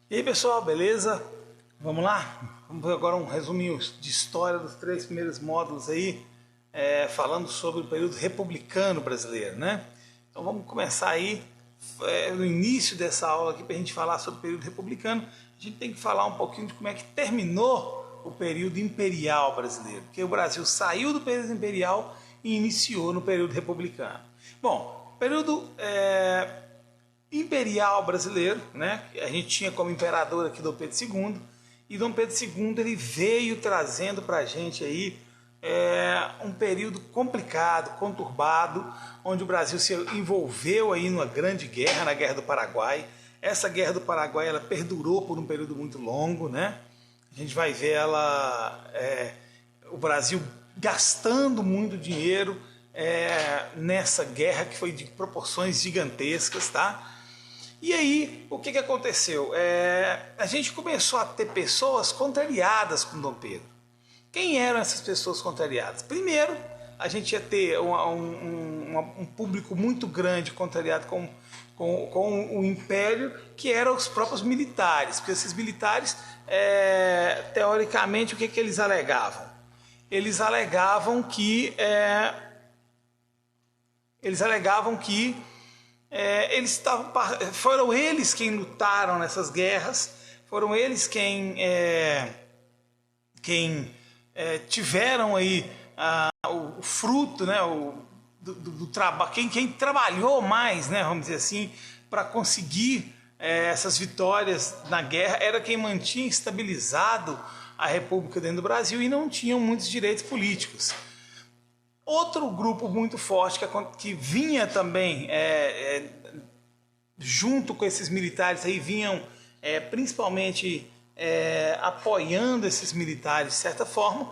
E aí pessoal, beleza? Vamos lá? Vamos ver agora um resuminho de história dos 3 primeiros módulos aí, falando sobre o período republicano brasileiro, né? Então vamos começar aí, no início dessa aula aqui, para a gente falar sobre o período republicano. A gente tem que falar um pouquinho de como é que terminou o período imperial brasileiro, porque o Brasil saiu do período imperial e iniciou no período republicano. Bom, período imperial brasileiro, né? A gente tinha como imperador aqui Dom Pedro II, e Dom Pedro II ele veio trazendo para a gente aí um período complicado, conturbado, onde o Brasil se envolveu aí numa grande guerra, na Guerra do Paraguai. Essa Guerra do Paraguai ela perdurou por um período muito longo, né? A gente vai ver o Brasil gastando muito dinheiro nessa guerra que foi de proporções gigantescas, tá? E aí, o que aconteceu? A gente começou a ter pessoas contrariadas com Dom Pedro. Quem eram essas pessoas contrariadas? Primeiro, a gente ia ter um público muito grande contrariado com o Império, que eram os próprios militares. Porque esses militares, teoricamente, o que eles alegavam? Eles alegavam que foram eles quem lutaram nessas guerras, foram eles quem tiveram aí o fruto, né, do trabalho, quem trabalhou mais, né, vamos dizer assim, para conseguir essas vitórias na guerra, era quem mantinha estabilizado a República dentro do Brasil e não tinham muitos direitos políticos. Outro grupo muito forte que vinha também junto com esses militares aí, vinham principalmente apoiando esses militares de certa forma,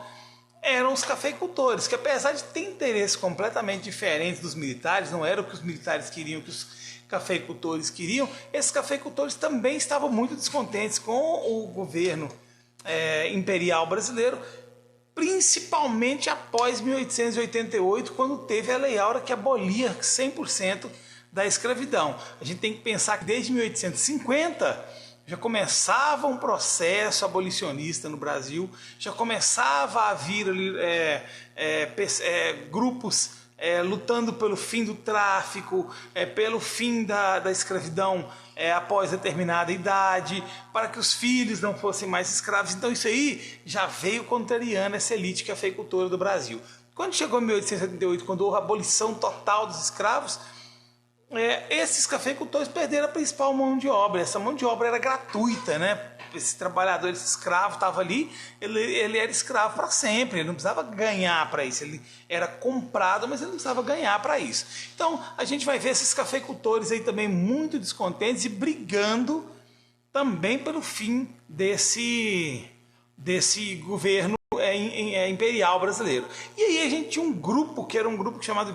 eram os cafeicultores, que apesar de ter interesses completamente diferentes dos militares, não era o que os militares queriam, o que os cafeicultores queriam, esses cafeicultores também estavam muito descontentes com o governo imperial brasileiro, principalmente após 1888, quando teve a Lei Áurea que abolia 100% da escravidão. A gente tem que pensar que desde 1850 já começava um processo abolicionista no Brasil, já começava a vir grupos lutando pelo fim do tráfico, pelo fim da escravidão após determinada idade, para que os filhos não fossem mais escravos. Então isso aí já veio contrariando essa elite cafeicultora do Brasil. Quando chegou em 1878, quando houve a abolição total dos escravos, esses cafeicultores perderam a principal mão de obra. Essa mão de obra era gratuita, né? Esse trabalhador, esse escravo estava ali, ele era escravo para sempre, ele não precisava ganhar para isso, ele era comprado, mas ele não precisava ganhar para isso. Então a gente vai ver esses cafeicultores aí também muito descontentes e brigando também pelo fim desse governo imperial brasileiro. E aí a gente tinha um grupo que era um grupo chamado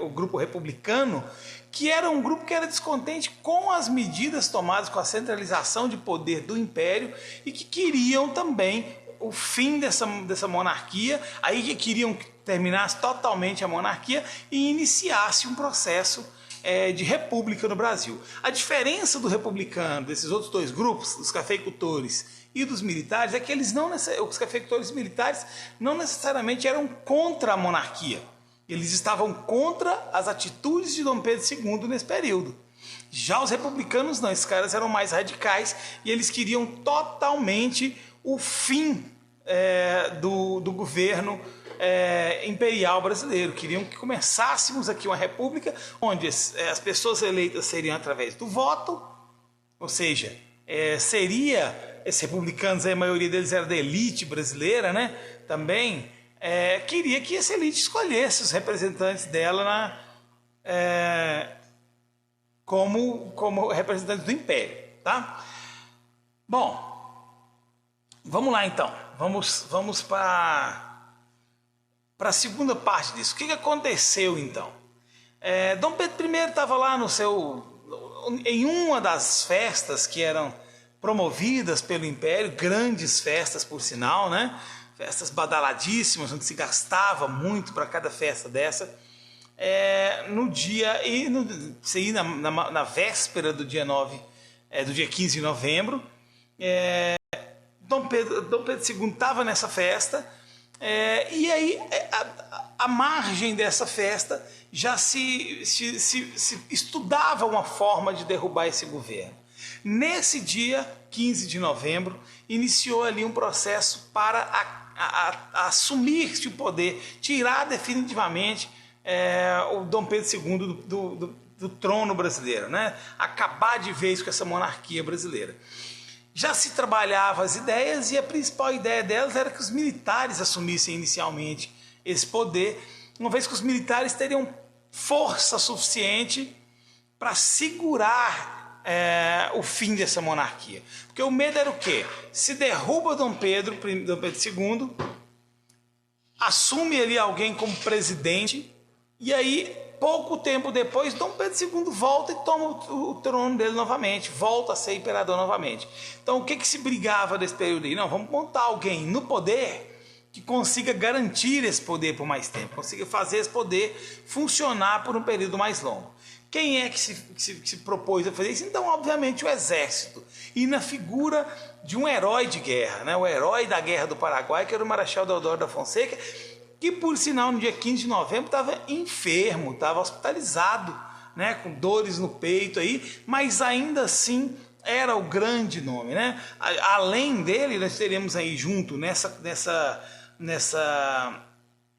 o Grupo Republicano, que era um grupo que era descontente com as medidas tomadas, com a centralização de poder do Império, e que queriam também o fim dessa monarquia, aí que queriam que terminasse totalmente a monarquia e iniciasse um processo de república no Brasil. A diferença do republicano, desses outros dois grupos, dos cafeicultores e dos militares, é que os cafeicultores militares não necessariamente eram contra a monarquia. Eles estavam contra as atitudes de Dom Pedro II nesse período. Já os republicanos não, esses caras eram mais radicais e eles queriam totalmente o fim do governo imperial brasileiro. Queriam que começássemos aqui uma república onde as pessoas eleitas seriam através do voto, ou seja, esses republicanos, a maioria deles era da elite brasileira, né? Também queria que essa elite escolhesse os representantes dela como representantes do Império, tá? Bom, vamos lá então. Vamos para a segunda parte disso. O que aconteceu então? Dom Pedro I estava lá em uma das festas que eram promovidas pelo Império, grandes festas por sinal, né? Festas badaladíssimas, onde se gastava muito para cada festa dessa. No dia, na véspera do dia 9 do dia 15 de novembro. Dom Pedro II estava nessa festa, e aí a margem dessa festa já se estudava uma forma de derrubar esse governo. Nesse dia 15 de novembro, iniciou ali um processo para assumir-se o poder, tirar definitivamente o Dom Pedro II do trono brasileiro, né? Acabar de vez com essa monarquia brasileira. Já se trabalhava as ideias, e a principal ideia delas era que os militares assumissem inicialmente esse poder, uma vez que os militares teriam força suficiente para segurar o fim dessa monarquia. Porque o medo era o quê? Se derruba Dom Pedro II, assume ali alguém como presidente, e aí pouco tempo depois, Dom Pedro II volta e toma o trono dele novamente, volta a ser imperador novamente. Então, o que se brigava nesse período aí? Não, vamos montar alguém no poder que consiga garantir esse poder por mais tempo, consiga fazer esse poder funcionar por um período mais longo. Quem é que se propôs a fazer isso? Então, obviamente, o exército. E na figura de um herói de guerra, né? O herói da Guerra do Paraguai, que era o Marechal Deodoro da Fonseca, que, por sinal, no dia 15 de novembro estava enfermo, estava hospitalizado, né, com dores no peito aí, mas ainda assim era o grande nome, né? Além dele, nós teríamos aí junto nessa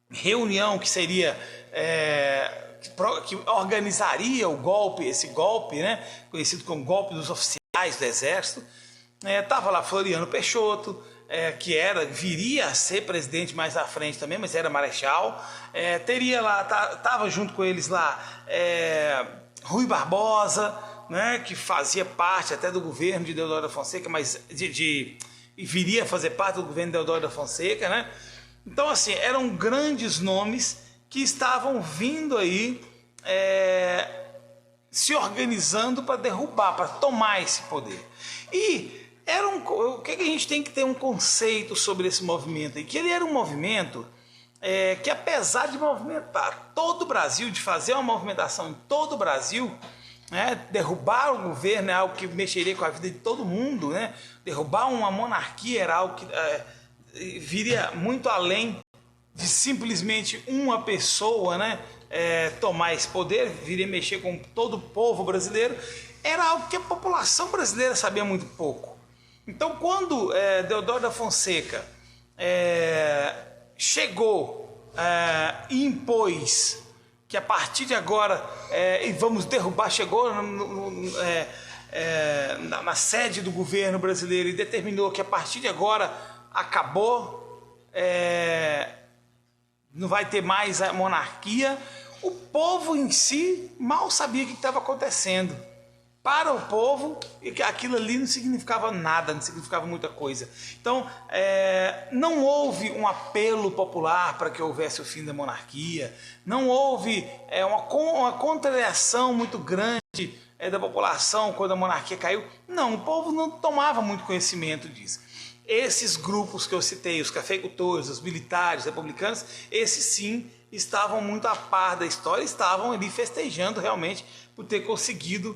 reunião que seria que organizaria o golpe, esse golpe, né, conhecido como golpe dos oficiais do Exército. Estava lá Floriano Peixoto, que viria a ser presidente mais à frente também, mas era marechal. Teria lá, estava junto com eles lá Rui Barbosa, né, que fazia parte até do governo de Deodoro da Fonseca, mas viria a fazer parte do governo de Deodoro da Fonseca, né? Então, assim, eram grandes nomes que estavam vindo aí se organizando para derrubar, para tomar esse poder. E o que a gente tem que ter um conceito sobre esse movimento aí? Que ele era um movimento que, apesar de movimentar todo o Brasil, de fazer uma movimentação em todo o Brasil, né, derrubar o governo é algo que mexeria com a vida de todo mundo, né? Derrubar uma monarquia era algo que viria muito além de simplesmente uma pessoa, né, tomar esse poder, viria mexer com todo o povo brasileiro. Era algo que a população brasileira sabia muito pouco. Então, quando Deodoro da Fonseca chegou e impôs que a partir de agora vamos derrubar, chegou na sede do governo brasileiro e determinou que a partir de agora acabou, não vai ter mais a monarquia, o povo em si mal sabia o que estava acontecendo. Para o povo, aquilo ali não significava nada, não significava muita coisa. Então, não houve um apelo popular para que houvesse o fim da monarquia, não houve uma contrareação muito grande da população quando a monarquia caiu. Não, o povo não tomava muito conhecimento disso. Esses grupos que eu citei, os cafeicultores, os militares, republicanos, esses sim estavam muito a par da história, estavam ali festejando realmente por ter conseguido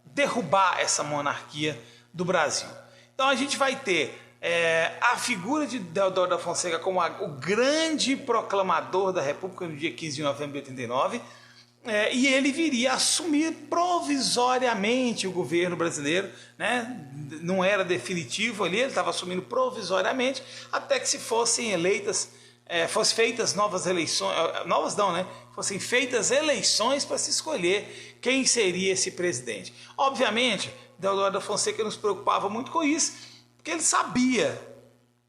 derrubar essa monarquia do Brasil. Então a gente vai ter a figura de Deodoro da Fonseca como o grande proclamador da República no dia 15 de novembro de 89, e ele viria a assumir provisoriamente o governo brasileiro, né? Não era definitivo ali, ele estava assumindo provisoriamente até que se fossem feitas novas eleições, novas não, né? Fossem feitas eleições para se escolher quem seria esse presidente. Obviamente, Deodoro da Fonseca não se preocupava muito com isso, porque ele sabia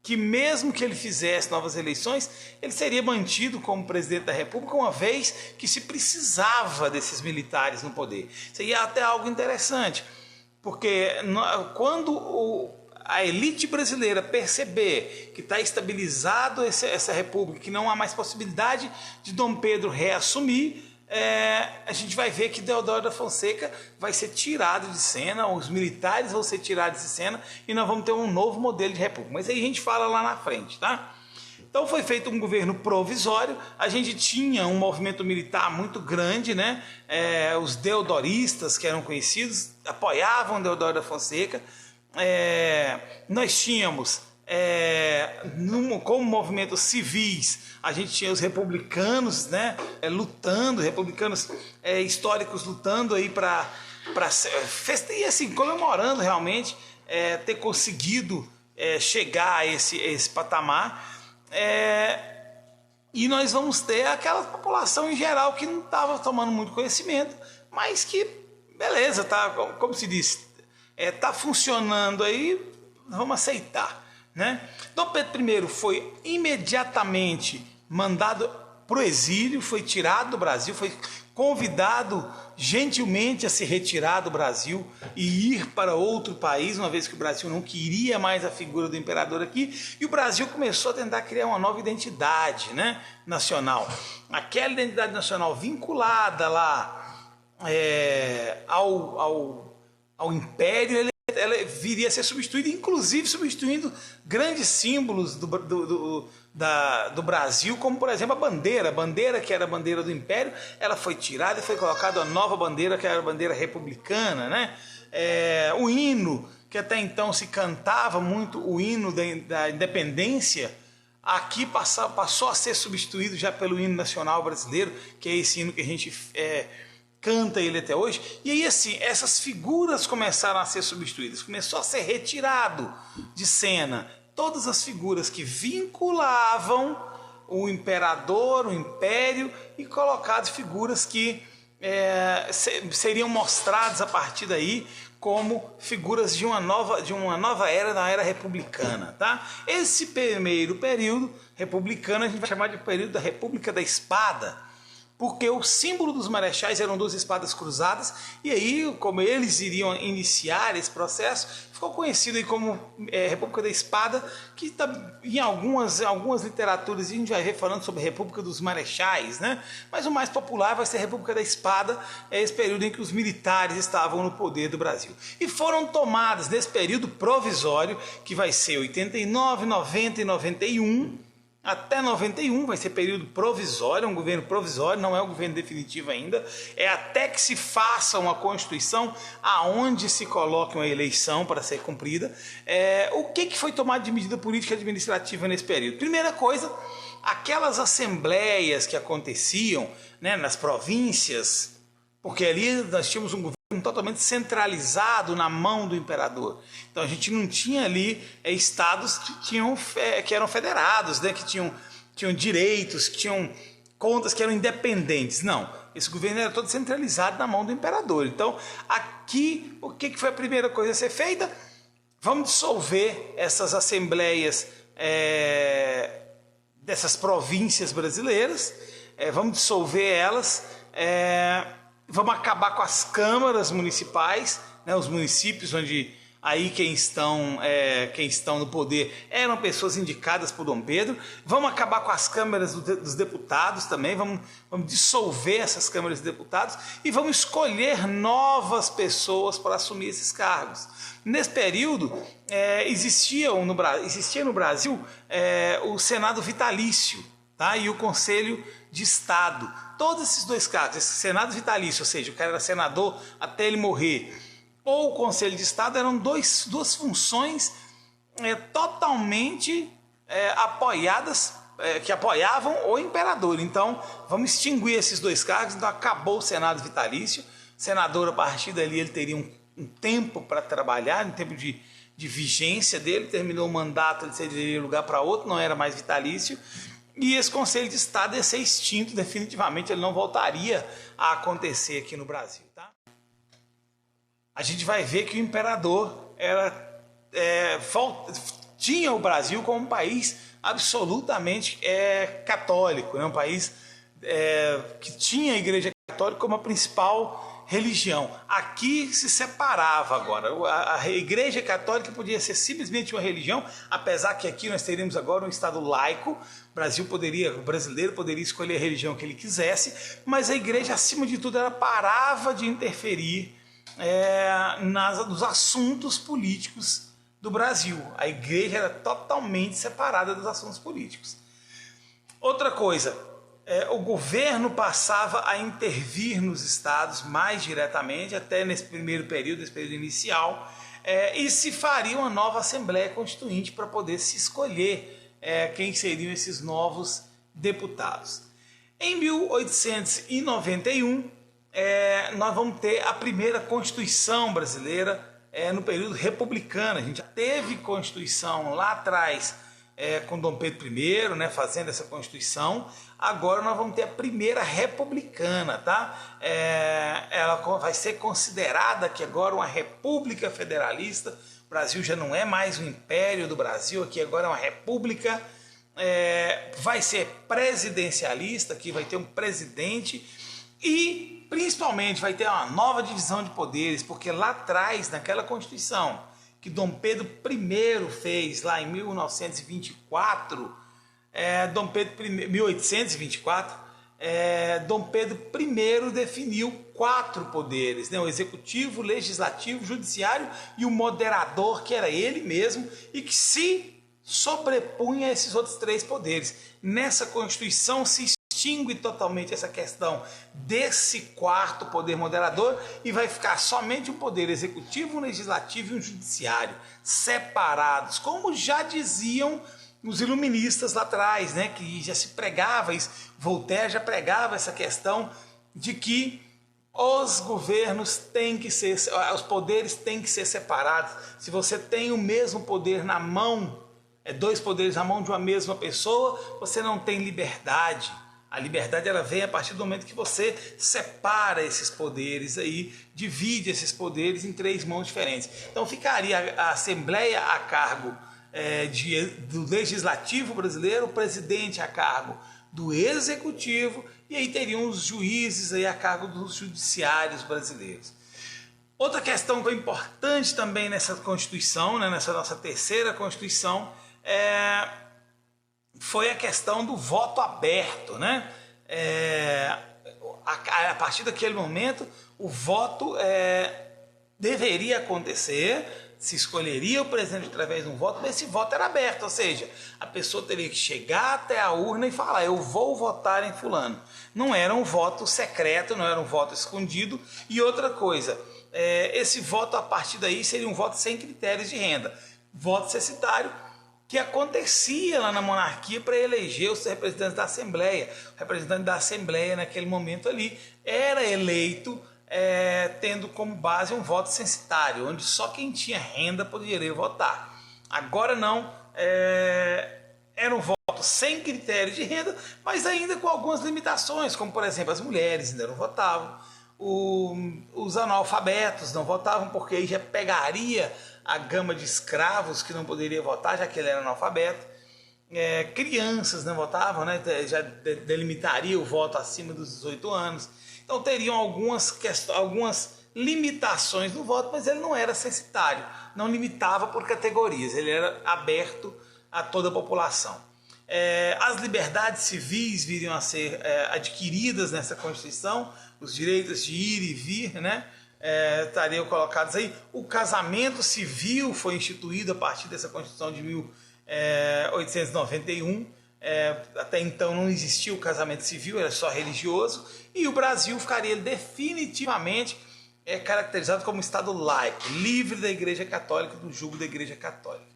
que mesmo que ele fizesse novas eleições, ele seria mantido como presidente da República, uma vez que se precisava desses militares no poder. Seria até algo interessante, porque quando a elite brasileira perceber que está estabilizado essa república, que não há mais possibilidade de Dom Pedro reassumir, a gente vai ver que Deodoro da Fonseca vai ser tirado de cena, os militares vão ser tirados de cena e nós vamos ter um novo modelo de república. Mas aí a gente fala lá na frente, tá? Então foi feito um governo provisório, a gente tinha um movimento militar muito grande, né? Os deodoristas, que eram conhecidos, apoiavam Deodoro da Fonseca. Nós tínhamos, como movimentos civis, a gente tinha os republicanos, né? Lutando, republicanos históricos lutando aí para e assim, comemorando realmente ter conseguido chegar a esse patamar. E nós vamos ter aquela população em geral que não estava tomando muito conhecimento, mas que, beleza, tá, como se diz, tá funcionando aí, vamos aceitar, né? Dom Pedro I foi imediatamente mandado para o exílio, foi tirado do Brasil, foi convidado gentilmente a se retirar do Brasil e ir para outro país, uma vez que o Brasil não queria mais a figura do imperador aqui, e o Brasil começou a tentar criar uma nova identidade, né, nacional. Aquela identidade nacional vinculada lá ao Império, ela viria a ser substituída, inclusive substituindo grandes símbolos do Brasil, como por exemplo a bandeira que era a bandeira do Império, ela foi tirada e foi colocada a nova bandeira, que era a bandeira republicana, né? O hino, que até então se cantava muito, o hino da independência, aqui passou a ser substituído já pelo hino nacional brasileiro, que é esse hino que a gente canta ele até hoje. E aí assim, essas figuras começaram a ser substituídas, começou a ser retirado de cena todas as figuras que vinculavam o imperador, o império, e colocado figuras que seriam mostradas a partir daí como figuras de uma nova era, na era republicana, tá? Esse primeiro período republicano a gente vai chamar de período da República da Espada, porque o símbolo dos marechais eram duas espadas cruzadas, e aí, como eles iriam iniciar esse processo, ficou conhecido aí como República da Espada, que tá, em algumas literaturas a gente vai ver falando sobre a República dos Marechais, né? Mas o mais popular vai ser a República da Espada, esse período em que os militares estavam no poder do Brasil. E foram tomadas nesse período provisório, que vai ser 89, 90 e 91, até 91 vai ser período provisório, um governo provisório, não é um governo definitivo ainda, até que se faça uma Constituição aonde se coloque uma eleição para ser cumprida. O que foi tomado de medida política e administrativa nesse período? Primeira coisa, aquelas assembleias que aconteciam, né, nas províncias, porque ali nós tínhamos um governo totalmente centralizado na mão do imperador. Então a gente não tinha ali estados que eram federados, né, que tinham direitos, que tinham contas que eram independentes. Não, esse governo era todo centralizado na mão do imperador. Então aqui, o que foi a primeira coisa a ser feita? Vamos dissolver essas assembleias dessas províncias brasileiras, vamos dissolver elas, vamos acabar com as câmaras municipais, né, os municípios onde aí quem estão no poder eram pessoas indicadas por Dom Pedro. Vamos acabar com as câmaras dos deputados também, vamos dissolver essas câmaras de deputados e vamos escolher novas pessoas para assumir esses cargos. Nesse período, existia no Brasil o Senado Vitalício, tá? E o Conselho de Estado. Todos esses dois cargos, esse Senado Vitalício, ou seja, o cara era senador até ele morrer, ou o Conselho de Estado, eram duas funções totalmente apoiadas, que apoiavam o imperador. Então, vamos extinguir esses dois cargos. Então, acabou o Senado Vitalício. O senador, a partir dali, ele teria um tempo para trabalhar, um tempo de vigência dele. Terminou o mandato, ele cederia lugar para outro, não era mais vitalício. E esse Conselho de Estado ia ser extinto definitivamente, ele não voltaria a acontecer aqui no Brasil, tá? A gente vai ver que o imperador tinha o Brasil como um país absolutamente católico, né? Um país que tinha a Igreja Católica como a principal religião. Aqui se separava agora. A Igreja Católica podia ser simplesmente uma religião, apesar que aqui nós teríamos agora um Estado laico. O brasileiro poderia escolher a religião que ele quisesse, mas a Igreja, acima de tudo, ela parava de interferir nos assuntos políticos do Brasil. A Igreja era totalmente separada dos assuntos políticos. Outra coisa, o governo passava a intervir nos estados mais diretamente, até nesse primeiro período, nesse período inicial, e se faria uma nova Assembleia Constituinte para poder se escolher quem seriam esses novos deputados. Em 1891, nós vamos ter a primeira Constituição brasileira no período republicano. A gente já teve Constituição lá atrás com Dom Pedro I, né, fazendo essa Constituição. Agora nós vamos ter a primeira republicana, tá? Ela vai ser considerada que agora uma república federalista. O Brasil já não é mais o Império do Brasil, aqui agora é uma república. Vai ser presidencialista, que vai ter um presidente e principalmente vai ter uma nova divisão de poderes, porque lá atrás, naquela Constituição que Dom Pedro I fez lá em 1824, Dom Pedro I definiu 4 poderes, né? O executivo, o legislativo, o judiciário e o moderador, que era ele mesmo, e que se sobrepunha a esses outros 3 poderes. Nessa Constituição se extingue totalmente essa questão desse 4º poder moderador e vai ficar somente um poder executivo, um legislativo e um judiciário, separados, como já diziam os iluministas lá atrás, né, que já se pregava isso. Voltaire já pregava essa questão de que os governos têm que ser, os poderes têm que ser separados. Se você tem o mesmo poder na mão, 2 poderes na mão de uma mesma pessoa, você não tem liberdade. A liberdade ela vem a partir do momento que você separa esses poderes aí, divide esses poderes em 3 mãos diferentes. Então ficaria a Assembleia a cargo do Legislativo brasileiro, o presidente a cargo do Executivo, e aí teriam os juízes aí a cargo dos judiciários brasileiros. Outra questão que é importante também nessa Constituição, né, nessa nossa terceira Constituição, foi a questão do voto aberto, né? A partir daquele momento, o voto deveria acontecer, se escolheria o presidente através de um voto, mas esse voto era aberto, ou seja, a pessoa teria que chegar até a urna e falar: eu vou votar em fulano. Não era um voto secreto, não era um voto escondido. E outra coisa, esse voto a partir daí seria um voto sem critérios de renda, voto censitário, que acontecia lá na monarquia para eleger os representantes da Assembleia. O representante da Assembleia naquele momento ali era eleito tendo como base um voto censitário, onde só quem tinha renda poderia votar. Agora não, era um voto sem critério de renda, mas ainda com algumas limitações, como por exemplo as mulheres ainda não votavam, os analfabetos não votavam, porque aí já pegaria a gama de escravos que não poderia votar, já que ele era analfabeto. Crianças não votavam, né? Já delimitaria o voto acima dos 18 anos. Então teriam algumas limitações no voto, mas ele não era censitário, não limitava por categorias, ele era aberto a toda a população. As liberdades civis viriam a ser adquiridas nessa Constituição, os direitos de ir e vir, né? Estariam colocados aí. O casamento civil foi instituído a partir dessa Constituição de 1891. Até então não existia o casamento civil, era só religioso, e o Brasil ficaria definitivamente caracterizado como Estado laico, livre da Igreja Católica, do jugo da Igreja Católica.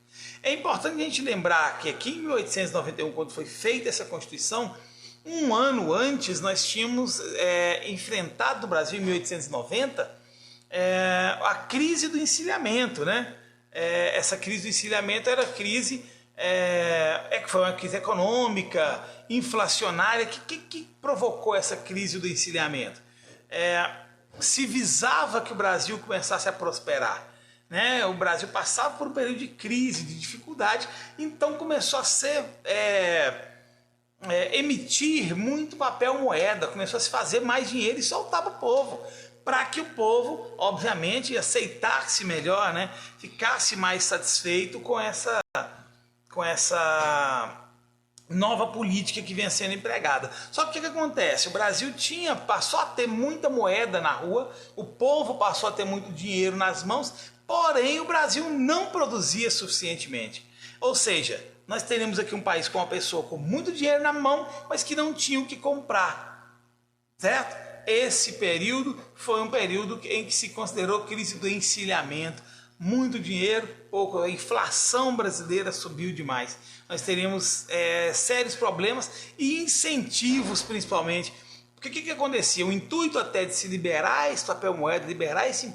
É importante a gente lembrar que aqui em 1891, quando foi feita essa Constituição, um ano antes nós tínhamos enfrentado no Brasil, em 1890, a crise do encilhamento, né? Essa crise do encilhamento era a crise, que foi uma crise econômica, inflacionária. Que provocou essa crise do encilhamento? Se visava que o Brasil começasse a prosperar, né? O Brasil passava por um período de crise, de dificuldade, então começou a ser emitir muito papel moeda, começou a se fazer mais dinheiro e soltar para o povo, para que o povo, obviamente, aceitasse melhor, né? Ficasse mais satisfeito com essa nova política que vinha sendo empregada. Só que o que acontece? O Brasil passou a ter muita moeda na rua, o povo passou a ter muito dinheiro nas mãos, porém o Brasil não produzia suficientemente. Ou seja, nós teremos aqui um país com uma pessoa com muito dinheiro na mão, mas que não tinha o que comprar, certo? Esse período foi um período em que se considerou crise do encilhamento, muito dinheiro, pouco, a inflação brasileira subiu demais. Nós teríamos sérios problemas e incentivos principalmente. Porque o que acontecia? O intuito até de se liberar esse papel moeda, liberar esse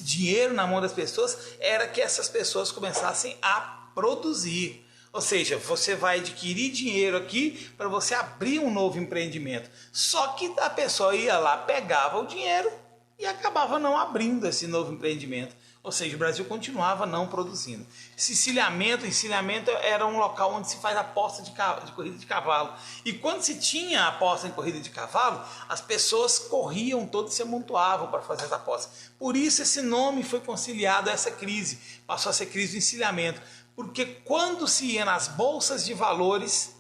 dinheiro na mão das pessoas, era que essas pessoas começassem a produzir. Ou seja, você vai adquirir dinheiro aqui para você abrir um novo empreendimento. Só que a pessoa ia lá, pegava o dinheiro e acabava não abrindo esse novo empreendimento. Ou seja, o Brasil continuava não produzindo. Encilhamento era um local onde se faz aposta de corrida de cavalo. E quando se tinha aposta em corrida de cavalo, as pessoas corriam todas e se amontoavam para fazer as apostas. Por isso esse nome foi conciliado a essa crise. Passou a ser crise do encilhamento. Porque quando se ia nas bolsas de valores,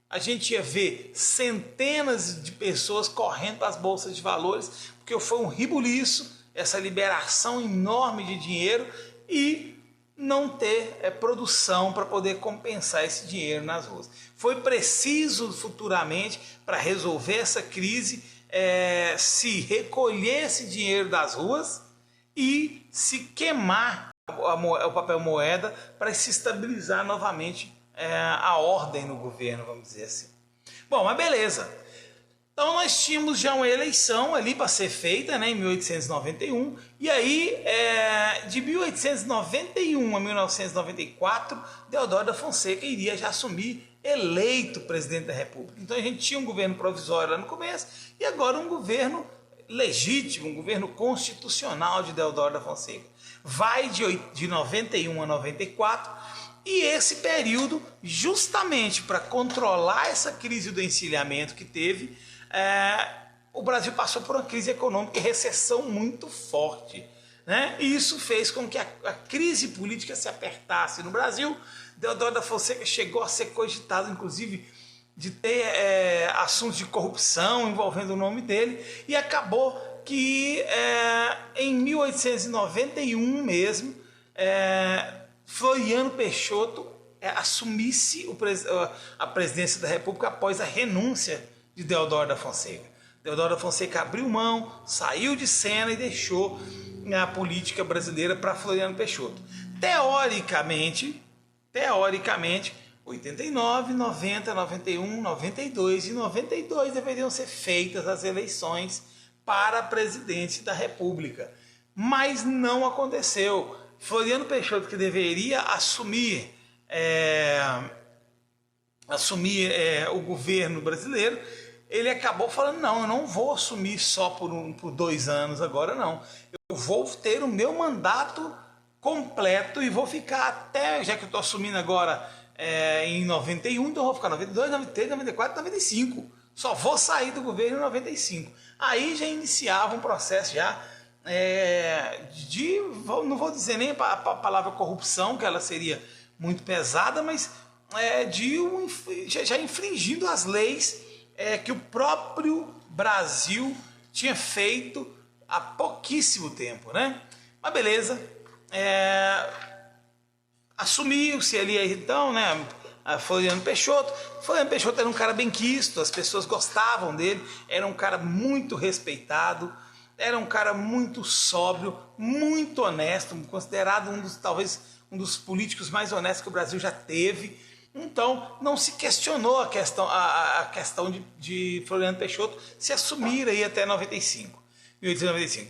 a gente ia ver centenas de pessoas correndo para as bolsas de valores, porque foi um ribuliço, essa liberação enorme de dinheiro e não ter produção para poder compensar esse dinheiro nas ruas. Foi preciso futuramente, para resolver essa crise, se recolher esse dinheiro das ruas e se queimar o papel moeda para se estabilizar novamente a ordem no governo, vamos dizer assim. Bom, mas beleza. Então nós tínhamos já uma eleição ali para ser feita, né, em 1891, e aí de 1891 a 1994, Deodoro da Fonseca iria já assumir eleito presidente da República. Então a gente tinha um governo provisório lá no começo e agora um governo legítimo, um governo constitucional de Deodoro da Fonseca. Vai de 91 a 94, e esse período, justamente para controlar essa crise do encilhamento que teve, o Brasil passou por uma crise econômica e recessão muito forte, né? E isso fez com que a crise política se apertasse no Brasil. Deodoro da Fonseca chegou a ser cogitado, inclusive, de ter assuntos de corrupção envolvendo o nome dele, e acabou que em 1891 mesmo, Floriano Peixoto assumisse a presidência da República após a renúncia de Deodoro da Fonseca. Deodoro da Fonseca abriu mão, saiu de cena e deixou a política brasileira para Floriano Peixoto. Teoricamente, 89, 90, 91, 92 e 92 deveriam ser feitas as eleições para presidente da República. Mas não aconteceu. Floriano Peixoto, que deveria assumir o governo brasileiro, ele acabou falando: não, eu não vou assumir só por 2 anos agora, não. Eu vou ter o meu mandato completo e vou ficar até, já que eu estou assumindo agora em 91, então eu vou ficar 92, 93, 94, 95. Só vou sair do governo em 95. Aí já iniciava um processo já não vou dizer nem a palavra corrupção, que ela seria muito pesada, mas já infringindo as leis que o próprio Brasil tinha feito há pouquíssimo tempo, né? Mas beleza, assumiu-se ali então, né? Floriano Peixoto. Floriano Peixoto era um cara benquisto, as pessoas gostavam dele, era um cara muito respeitado, era um cara muito sóbrio, muito honesto, considerado talvez um dos políticos mais honestos que o Brasil já teve. Então não se questionou a questão de Floriano Peixoto se assumir aí até 1895.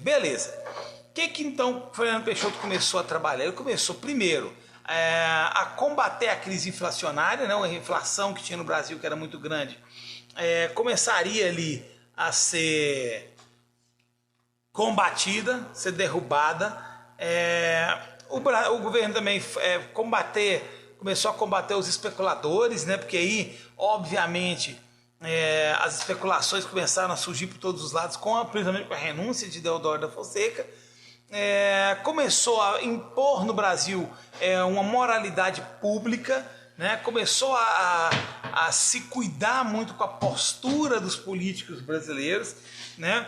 Beleza. O que então Floriano Peixoto começou a trabalhar? Ele começou primeiro a combater a crise inflacionária, né? A inflação que tinha no Brasil, que era muito grande, começaria ali a ser combatida, ser derrubada. O governo também começou a combater os especuladores, né? Porque aí, obviamente, as especulações começaram a surgir por todos os lados, principalmente com a renúncia de Deodoro da Fonseca. Começou a impor no Brasil uma moralidade pública, né? Começou a se cuidar muito com a postura dos políticos brasileiros, né?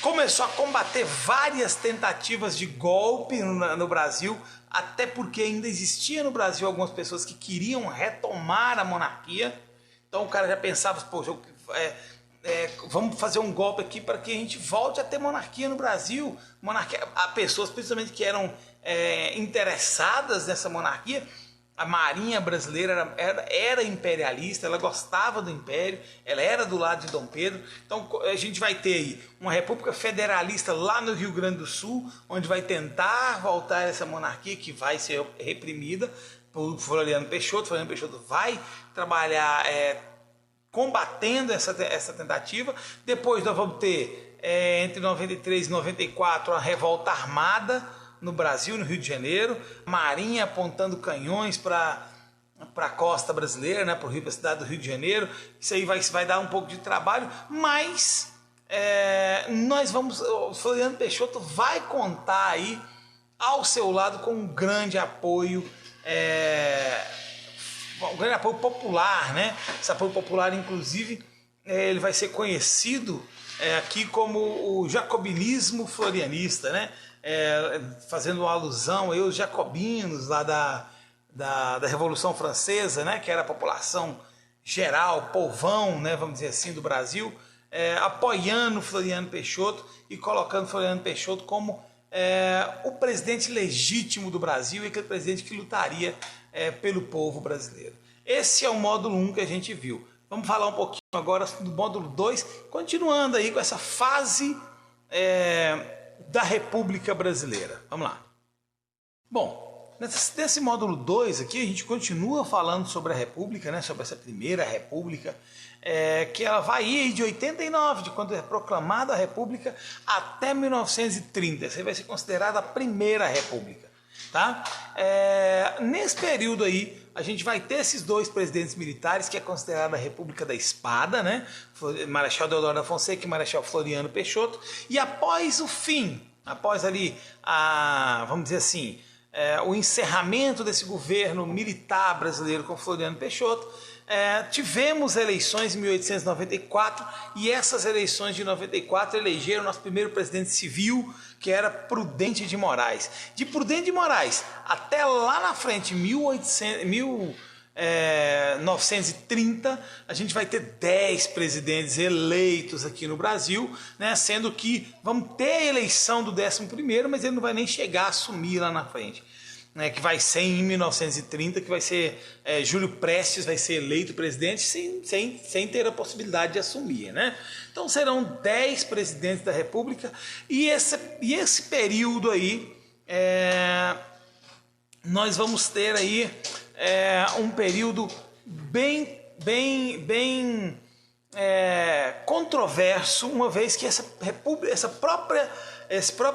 começou a combater várias tentativas de golpe no Brasil, até porque ainda existia no Brasil algumas pessoas que queriam retomar a monarquia. Então o cara já pensava, poxa, vamos fazer um golpe aqui para que a gente volte a ter monarquia no Brasil. Há pessoas principalmente que eram interessadas nessa monarquia. A Marinha brasileira era imperialista, ela gostava do império, ela era do lado de Dom Pedro. Então a gente vai ter aí uma república federalista lá no Rio Grande do Sul, onde vai tentar voltar essa monarquia que vai ser reprimida por Floriano Peixoto. Floriano Peixoto vai trabalhar combatendo essa tentativa. Depois nós vamos ter, entre 93 e 94, a revolta armada no Brasil, no Rio de Janeiro, Marinha apontando canhões para a costa brasileira, né, para a cidade do Rio de Janeiro. Isso aí vai dar um pouco de trabalho, mas o Floriano Peixoto vai contar aí ao seu lado com um grande apoio, popular, né? Esse apoio popular, inclusive, ele vai ser conhecido aqui como o jacobinismo florianista, né? Fazendo uma alusão aos jacobinos lá da Revolução Francesa, né? Que era a população geral, povão, né? Vamos dizer assim, do Brasil, apoiando Floriano Peixoto e colocando Floriano Peixoto como o presidente legítimo do Brasil e aquele presidente que lutaria pelo povo brasileiro. Esse é o módulo 1 que a gente viu. Vamos falar um pouquinho agora do módulo 2, continuando aí com essa fase da República Brasileira. Vamos lá. Bom, nesse módulo 2 aqui a gente continua falando sobre a República, né, sobre essa primeira República, que ela vai ir de 89, de quando é proclamada a República, até 1930. Essa vai ser considerada a primeira República. Tá? Nesse período aí, a gente vai ter esses dois presidentes militares, que é considerada a República da Espada, né? Marechal Deodoro da Fonseca e Marechal Floriano Peixoto. E após o fim, após ali, vamos dizer assim, o encerramento desse governo militar brasileiro com Floriano Peixoto, tivemos eleições em 1894, e essas eleições de 94 elegeram nosso primeiro presidente civil, que era Prudente de Moraes. De Prudente de Moraes até lá na frente, 1930, a gente vai ter 10 presidentes eleitos aqui no Brasil, né? Sendo que vamos ter a eleição do 11º, mas ele não vai nem chegar a assumir lá na frente. Que vai ser em 1930, que vai ser Júlio Prestes vai ser eleito presidente sem ter a possibilidade de assumir, né? Então serão 10 presidentes da República, e esse período aí nós vamos ter aí um período bem controverso, uma vez que esse próprio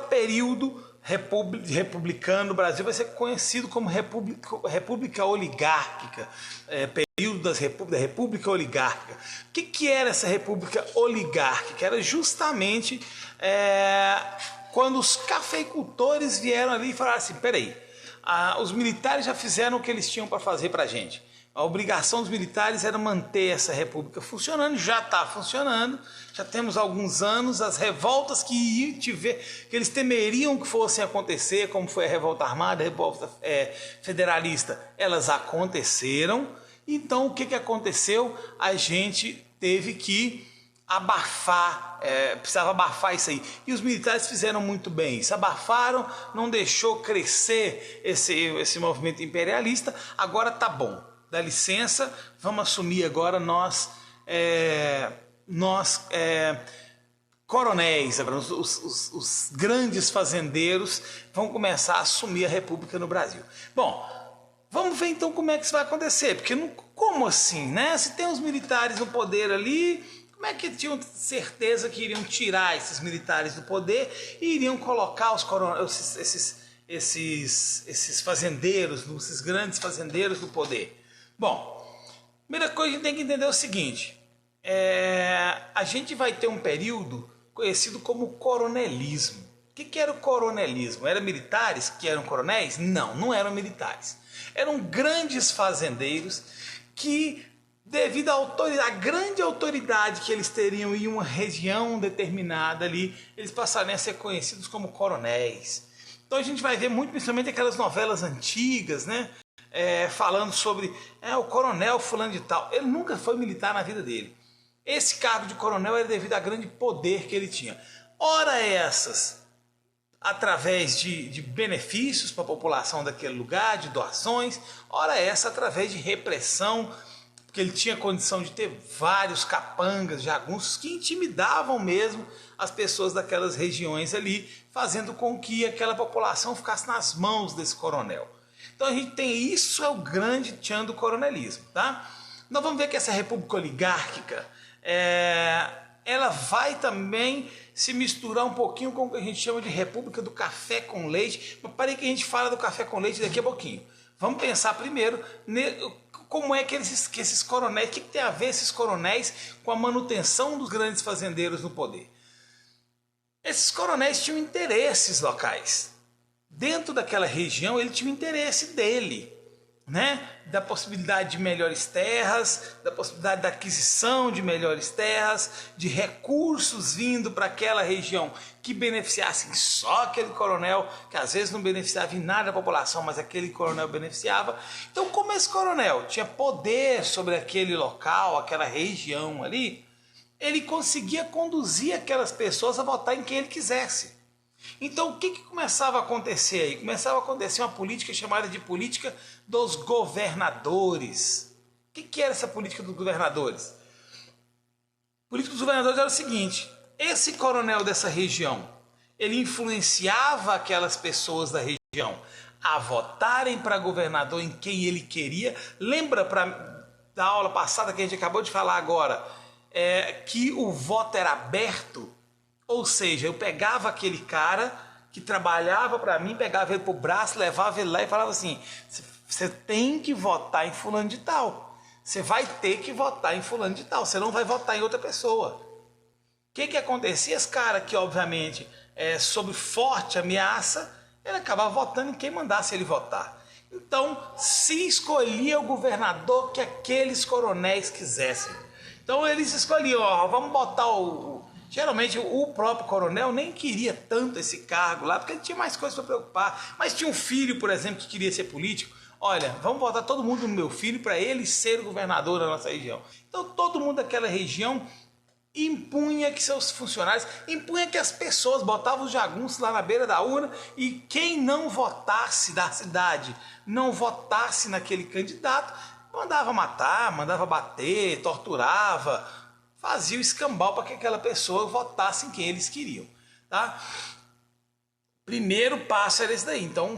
período republicano no Brasil vai ser conhecido como República Oligárquica, período da República Oligárquica. O que era essa República Oligárquica? Era justamente quando os cafeicultores vieram ali e falaram assim: peraí, os militares já fizeram o que eles tinham para fazer para a gente. A obrigação dos militares era manter essa república funcionando, já está funcionando, já temos alguns anos. As revoltas que eles temeriam que fossem acontecer, como foi a revolta armada, a revolta federalista, elas aconteceram. Então o que aconteceu? A gente teve que abafar, precisava abafar isso aí. E os militares fizeram muito bem isso, abafaram, não deixou crescer esse movimento imperialista. Agora tá bom. Dá licença, vamos assumir agora nós coronéis, agora, os grandes fazendeiros vão começar a assumir a República no Brasil. Bom, vamos ver então como é que isso vai acontecer, porque como assim, né? Se tem os militares no poder ali, como é que tinham certeza que iriam tirar esses militares do poder e iriam colocar esses fazendeiros, esses grandes fazendeiros no poder? Bom, primeira coisa que a gente tem que entender é o seguinte: a gente vai ter um período conhecido como coronelismo. O que era o coronelismo? Eram militares que eram coronéis? Não, não eram militares. Eram grandes fazendeiros que devido à grande autoridade que eles teriam em uma região determinada ali, eles passariam a ser conhecidos como coronéis. Então a gente vai ver muito, principalmente aquelas novelas antigas, né? Falando sobre o coronel fulano de tal. Ele nunca foi militar na vida dele. Esse cargo de coronel era devido ao grande poder que ele tinha. Ora essas, através de benefícios para a população daquele lugar, de doações, ora essa através de repressão, porque ele tinha condição de ter vários capangas, jagunços que intimidavam mesmo as pessoas daquelas regiões ali, fazendo com que aquela população ficasse nas mãos desse coronel. Então a gente tem isso, é o grande tchan do coronelismo, tá? Nós vamos ver que essa república oligárquica, ela vai também se misturar um pouquinho com o que a gente chama de república do café com leite. Mas parei que a gente fala do café com leite daqui a pouquinho. Vamos pensar primeiro como é que esses coronéis, o que tem a ver esses coronéis com a manutenção dos grandes fazendeiros no poder? Esses coronéis tinham interesses locais. Dentro daquela região ele tinha o interesse dele, né? Da possibilidade de melhores terras, da possibilidade da aquisição de melhores terras, de recursos vindo para aquela região que beneficiassem só aquele coronel, que às vezes não beneficiava em nada a população, mas aquele coronel beneficiava. Então, como esse coronel tinha poder sobre aquele local, aquela região ali, ele conseguia conduzir aquelas pessoas a votar em quem ele quisesse. Então o que começava a acontecer aí? Começava a acontecer uma política chamada de política dos governadores. O que era essa política dos governadores? A política dos governadores era o seguinte: esse coronel dessa região, ele influenciava aquelas pessoas da região a votarem para governador em quem ele queria. Lembra da aula passada que a gente acabou de falar agora, que o voto era aberto? Ou seja, eu pegava aquele cara que trabalhava para mim, pegava ele pro braço, levava ele lá e falava assim: você tem que votar em fulano de tal. Você vai ter que votar em fulano de tal. Você não vai votar em outra pessoa. O que acontecia? Esse cara que, obviamente, sob forte ameaça, ele acabava votando em quem mandasse ele votar. Então, se escolhia o governador que aqueles coronéis quisessem. Então, eles escolhiam, vamos botar Geralmente o próprio coronel nem queria tanto esse cargo lá, porque ele tinha mais coisas para preocupar. Mas tinha um filho, por exemplo, que queria ser político. Olha, vamos botar todo mundo no meu filho para ele ser o governador da nossa região. Então todo mundo daquela região impunha que seus funcionários, impunha que as pessoas botavam os jagunços lá na beira da urna, e quem não votasse da cidade, não votasse naquele candidato, mandava matar, mandava bater, torturava, fazia o escambau para que aquela pessoa votasse em quem eles queriam, tá? Primeiro passo era esse daí. Então,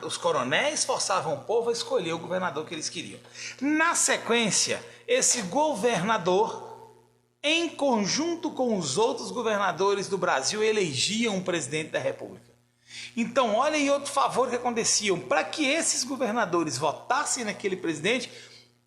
os coronéis forçavam o povo a escolher o governador que eles queriam. Na sequência, esse governador, em conjunto com os outros governadores do Brasil, elegiam um presidente da República. Então, olha aí outro favor que acontecia. Para que esses governadores votassem naquele presidente,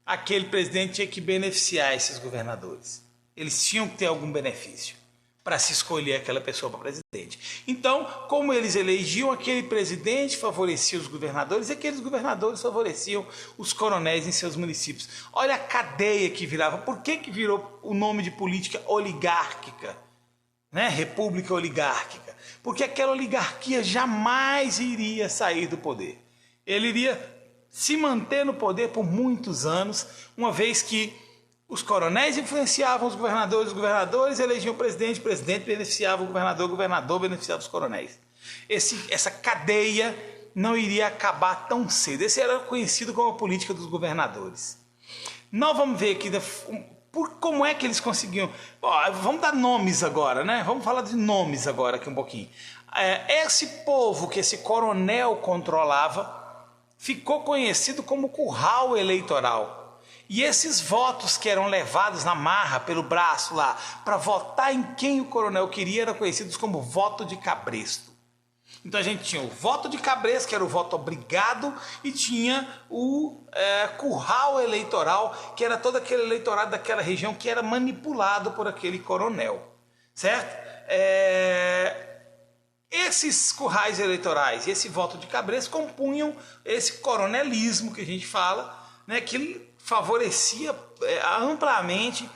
aquele presidente tinha que beneficiar esses governadores. Eles tinham que ter algum benefício para se escolher aquela pessoa para presidente. Então, como eles elegiam, aquele presidente favorecia os governadores e aqueles governadores favoreciam os coronéis em seus municípios. Olha a cadeia que virava. Por que virou o nome de política oligárquica? Né? República oligárquica. Porque aquela oligarquia jamais iria sair do poder. Ele iria se manter no poder por muitos anos, uma vez que os coronéis influenciavam os governadores elegiam o presidente beneficiava o governador beneficiava os coronéis. Essa cadeia não iria acabar tão cedo. Esse era conhecido como a política dos governadores. Nós vamos ver aqui como é que eles conseguiam. Vamos dar nomes agora, né? Vamos falar de nomes agora aqui um pouquinho. Esse povo que esse coronel controlava ficou conhecido como curral eleitoral. E esses votos que eram levados na marra, pelo braço lá, para votar em quem o coronel queria, eram conhecidos como voto de cabresto. Então a gente tinha o voto de cabresto, que era o voto obrigado, e tinha o curral eleitoral, que era todo aquele eleitorado daquela região que era manipulado por aquele coronel. Certo? Esses currais eleitorais e esse voto de cabresto compunham esse coronelismo que a gente fala, né, que favorecia amplamente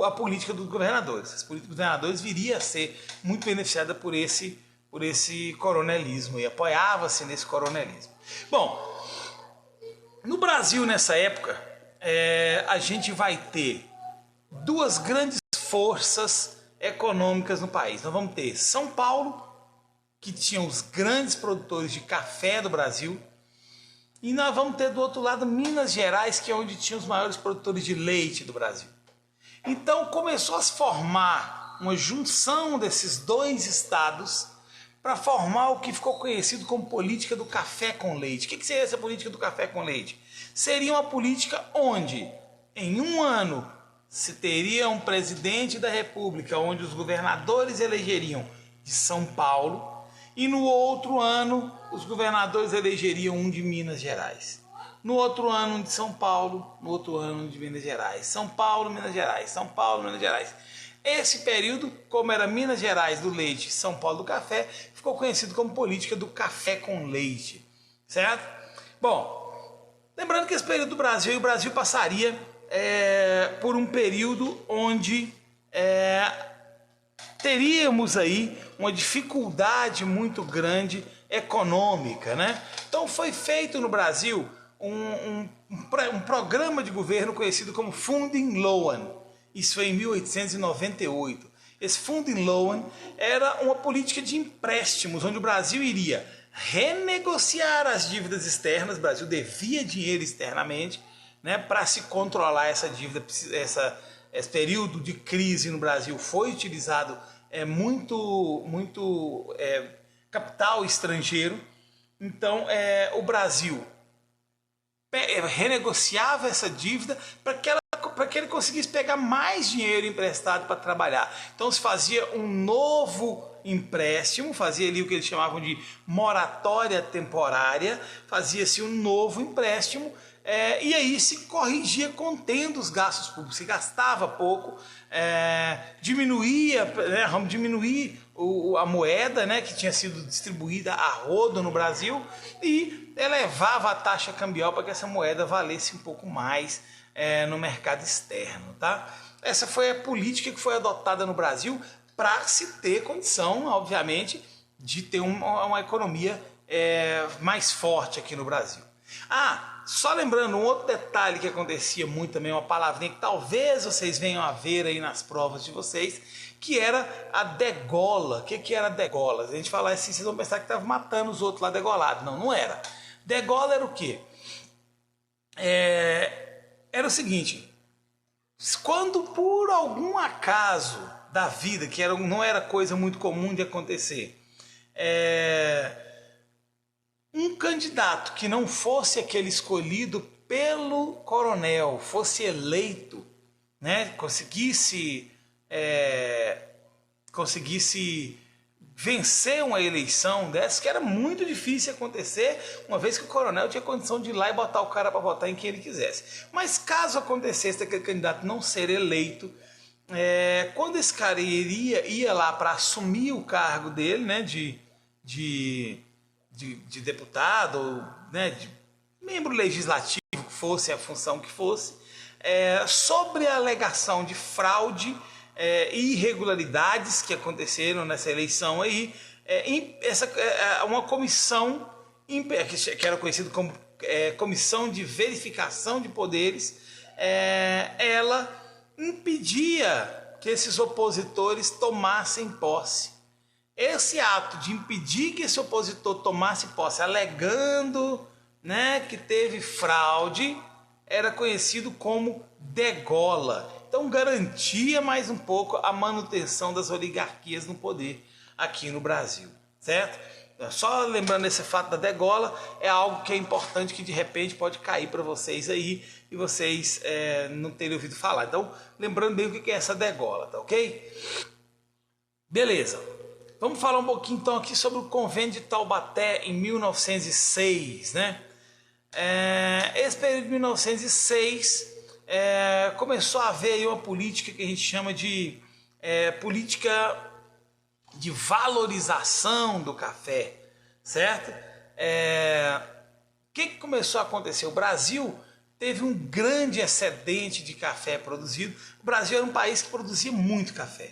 a política dos governadores. As políticas dos governadores viria a ser muito beneficiada por esse coronelismo e apoiava-se nesse coronelismo. Bom, no Brasil nessa época a gente vai ter duas grandes forças econômicas no país. Nós vamos ter São Paulo, que tinha os grandes produtores de café do Brasil, e nós vamos ter do outro lado Minas Gerais, que é onde tinha os maiores produtores de leite do Brasil. Então começou a se formar uma junção desses dois estados para formar o que ficou conhecido como política do café com leite. O que seria essa política do café com leite? Seria uma política onde em um ano se teria um presidente da República, onde os governadores elegeriam de São Paulo, e no outro ano os governadores elegeriam um de Minas Gerais. No outro ano um de São Paulo, no outro ano um de Minas Gerais. São Paulo, Minas Gerais, São Paulo, Minas Gerais. Esse período, como era Minas Gerais do leite e São Paulo do café, ficou conhecido como política do café com leite. Certo? Bom, lembrando que esse período do Brasil, o Brasil passaria por um período onde teríamos aí uma dificuldade muito grande econômica, né? Então foi feito no Brasil um programa de governo conhecido como Funding Loan. Isso foi em 1898. Esse Funding Loan era uma política de empréstimos, onde o Brasil iria renegociar as dívidas externas. O Brasil devia dinheiro externamente, né, para se controlar essa dívida. Esse período de crise no Brasil foi utilizado muito capital estrangeiro. Então o Brasil renegociava essa dívida para que ele conseguisse pegar mais dinheiro emprestado para trabalhar. Então se fazia um novo empréstimo, fazia ali o que eles chamavam de moratória temporária, fazia-se um novo empréstimo, e aí se corrigia contendo os gastos públicos, se gastava pouco, diminuía, né, vamos diminuir a moeda, né, que tinha sido distribuída a rodo no Brasil, e elevava a taxa cambial para que essa moeda valesse um pouco mais no mercado externo. Tá? Essa foi a política que foi adotada no Brasil para se ter condição, obviamente, de ter uma economia mais forte aqui no Brasil. Só lembrando um outro detalhe que acontecia muito também, uma palavrinha que talvez vocês venham a ver aí nas provas de vocês, que era a degola. O que era a degola? A gente falar assim, vocês vão pensar que estava matando os outros lá degolado. Não, não era. Degola era o quê? Era o seguinte: quando por algum acaso da vida, que não era coisa muito comum de acontecer, um candidato que não fosse aquele escolhido pelo coronel, fosse eleito, né, conseguisse vencer uma eleição dessa, que era muito difícil acontecer, uma vez que o coronel tinha condição de ir lá e botar o cara para votar em quem ele quisesse. Mas caso acontecesse daquele candidato não ser eleito, quando esse cara ia lá para assumir o cargo dele, né, de deputado, né, de membro legislativo, que fosse a função que fosse, sobre a alegação de fraude e irregularidades que aconteceram nessa eleição aí, uma comissão que era conhecida como Comissão de Verificação de Poderes, ela impedia que esses opositores tomassem posse. Esse ato de impedir que esse opositor tomasse posse, alegando, né, que teve fraude, era conhecido como degola. Então garantia mais um pouco a manutenção das oligarquias no poder aqui no Brasil, certo? Só lembrando esse fato da degola, é algo que é importante, que de repente pode cair para vocês aí e vocês não terem ouvido falar. Então, lembrando bem o que é essa degola, tá ok? Beleza. Vamos falar um pouquinho então aqui sobre o Convênio de Taubaté em 1906, né? Esse período de 1906 começou a haver aí uma política que a gente chama de política de valorização do café, certo? O que começou a acontecer? O Brasil teve um grande excedente de café produzido. O Brasil era um país que produzia muito café.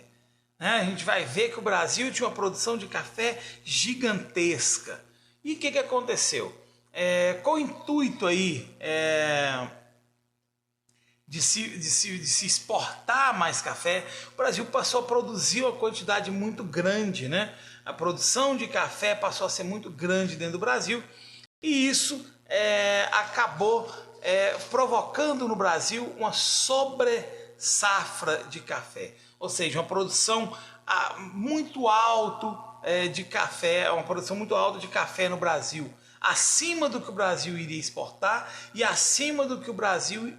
A gente vai ver que o Brasil tinha uma produção de café gigantesca. E o que aconteceu? Com o intuito aí de se exportar mais café, o Brasil passou a produzir uma quantidade muito grande, né? A produção de café passou a ser muito grande dentro do Brasil e isso acabou provocando no Brasil uma sobre-safra de café, ou seja, uma produção muito alta de café, uma produção muito alta de café no Brasil, acima do que o Brasil iria exportar e acima do que o Brasil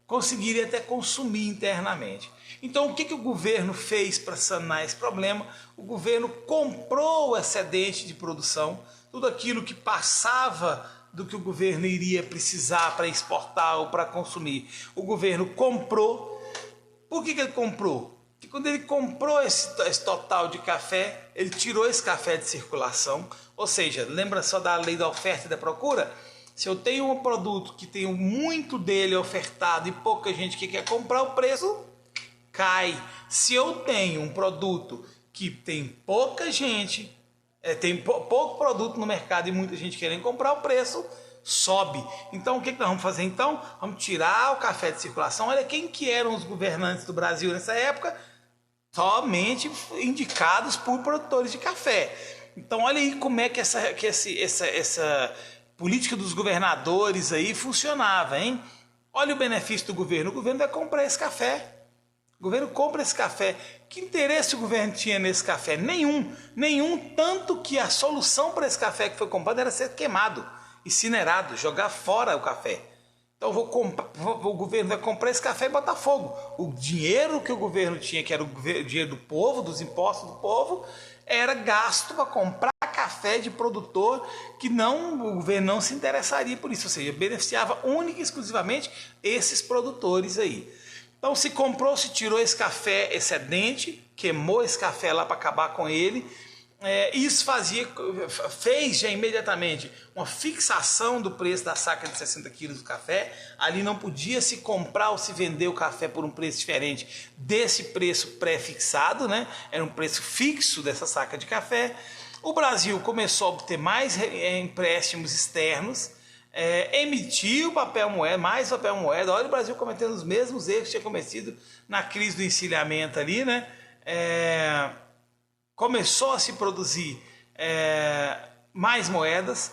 conseguiria até consumir internamente. Então, o que o governo fez para sanar esse problema? O governo comprou o excedente de produção, tudo aquilo que passava do que o governo iria precisar para exportar ou para consumir. O governo comprou. Por que ele comprou? Porque quando ele comprou esse total de café, ele tirou esse café de circulação, ou seja, lembra só da lei da oferta e da procura? Se eu tenho um produto que tenho muito dele ofertado e pouca gente que quer comprar, o preço cai. Se eu tenho um produto que tem pouca gente, tem pouco produto no mercado e muita gente querendo comprar, o preço sobe. Então o que nós vamos fazer então? Vamos tirar o café de circulação. Olha quem que eram os governantes do Brasil nessa época, somente indicados por produtores de café. Então olha aí como é que essa política dos governadores aí funcionava, hein? Olha o benefício do governo. O governo vai comprar esse café. O governo compra esse café. Que interesse o governo tinha nesse café? Nenhum, tanto que a solução para esse café que foi comprado era ser queimado, incinerado, jogar fora o café. Então o governo vai comprar esse café e botar fogo. O dinheiro que o governo tinha, que era o dinheiro do povo, dos impostos do povo, era gasto para comprar café de produtor que o governo não se interessaria por isso, ou seja, beneficiava única e exclusivamente esses produtores aí. Então se comprou, se tirou esse café excedente, queimou esse café lá para acabar com ele. Isso fez já imediatamente uma fixação do preço da saca de 60 quilos do café. Ali não podia se comprar ou se vender o café por um preço diferente desse preço pré-fixado, né? Era um preço fixo dessa saca de café. O Brasil começou a obter mais empréstimos externos, emitiu papel moeda, mais papel moeda. Olha o Brasil cometendo os mesmos erros que tinha cometido na crise do encilhamento ali, né? Começou a se produzir mais moedas,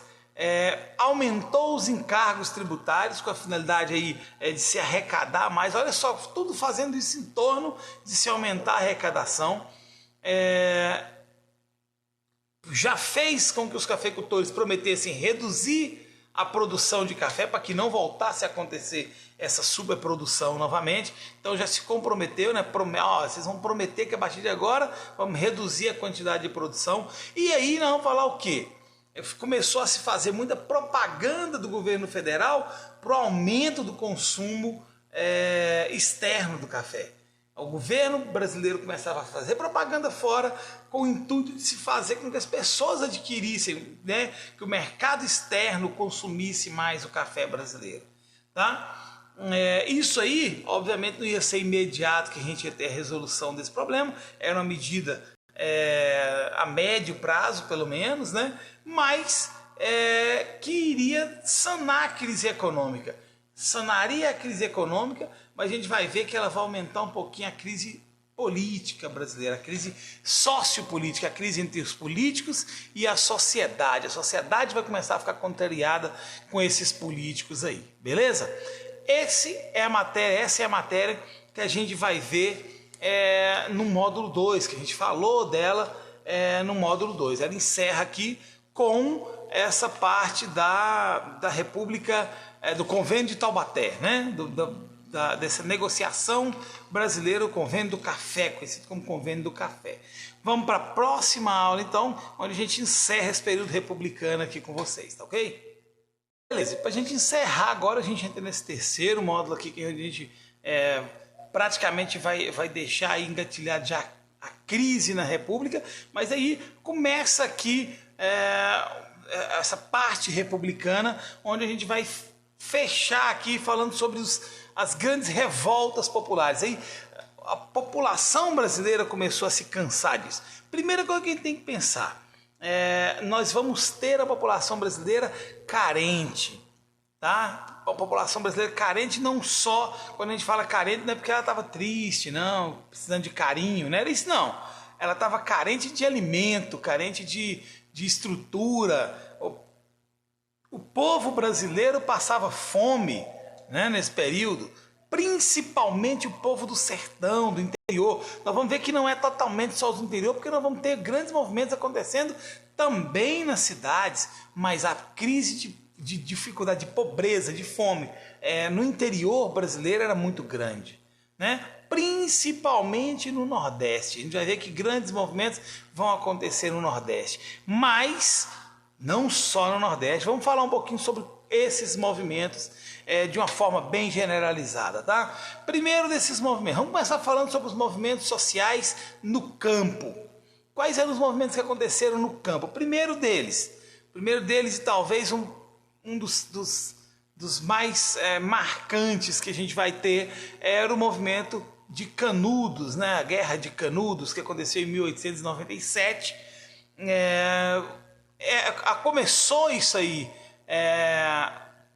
aumentou os encargos tributários com a finalidade aí de se arrecadar mais. Olha só, tudo fazendo isso em torno de se aumentar a arrecadação. Já fez com que os cafeicultores prometessem reduzir a produção de café para que não voltasse a acontecer essa superprodução novamente. Então já se comprometeu, né? Vocês vão prometer que a partir de agora vamos reduzir a quantidade de produção. E aí nós vamos falar o quê? Começou a se fazer muita propaganda do governo federal para o aumento do consumo externo do café. O governo brasileiro começava a fazer propaganda fora com o intuito de se fazer com que as pessoas adquirissem, né, que o mercado externo consumisse mais o café brasileiro. Tá? Isso aí, obviamente, não ia ser imediato que a gente ia ter a resolução desse problema, era uma medida a médio prazo, pelo menos, né, mas que iria sanar a crise econômica. Sanaria a crise econômica, mas a gente vai ver que ela vai aumentar um pouquinho a crise política brasileira, a crise sociopolítica, a crise entre os políticos e a sociedade. A sociedade vai começar a ficar contrariada com esses políticos aí, beleza? Essa é a matéria que a gente vai ver no módulo 2, que a gente falou dela no módulo 2. Ela encerra aqui com essa parte da República, do Convênio de Taubaté, né? Dessa negociação brasileira, o Convênio do Café, conhecido como Convênio do Café. Vamos para a próxima aula, então, onde a gente encerra esse período republicano aqui com vocês, tá ok? Beleza, para a gente encerrar agora, a gente entra nesse terceiro módulo aqui, que a gente praticamente vai deixar aí engatilhar já a crise na República, mas aí começa aqui essa parte republicana, onde a gente vai fechar aqui falando sobre as grandes revoltas populares. Aí a população brasileira começou a se cansar disso. Primeira coisa que a gente tem que pensar, nós vamos ter a população brasileira carente, tá? A população brasileira carente não só, quando a gente fala carente, não é porque ela estava triste, não, precisando de carinho, não era isso não. Ela estava carente de alimento, carente de estrutura. O povo brasileiro passava fome, né, nesse período, principalmente o povo do sertão, do interior. Nós vamos ver que não é totalmente só do interior, porque nós vamos ter grandes movimentos acontecendo também nas cidades, mas a crise de dificuldade, de pobreza, de fome no interior brasileiro era muito grande, né? Principalmente no Nordeste. A gente vai ver que grandes movimentos vão acontecer no Nordeste, mas não só no Nordeste. Vamos falar um pouquinho sobre esses movimentos de uma forma bem generalizada, tá? Primeiro desses movimentos, vamos começar falando sobre os movimentos sociais no campo. Quais eram os movimentos que aconteceram no campo? O primeiro deles e talvez um dos mais marcantes que a gente vai ter era o movimento de Canudos, né? A Guerra de Canudos, que aconteceu em 1897. Começou isso aí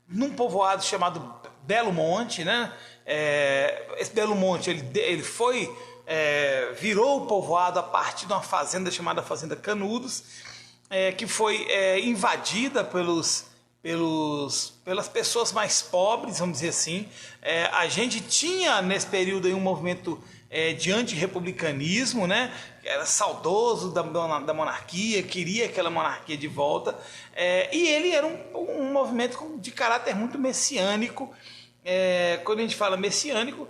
num povoado chamado Belo Monte, né? Esse Belo Monte ele virou o povoado a partir de uma fazenda chamada Fazenda Canudos, que foi invadida pelas pessoas mais pobres, vamos dizer assim. A gente tinha nesse período aí um movimento de antirrepublicanismo, né? Era saudoso da monarquia, queria aquela monarquia de volta, e ele era um movimento de caráter muito messiânico. Quando a gente fala messiânico,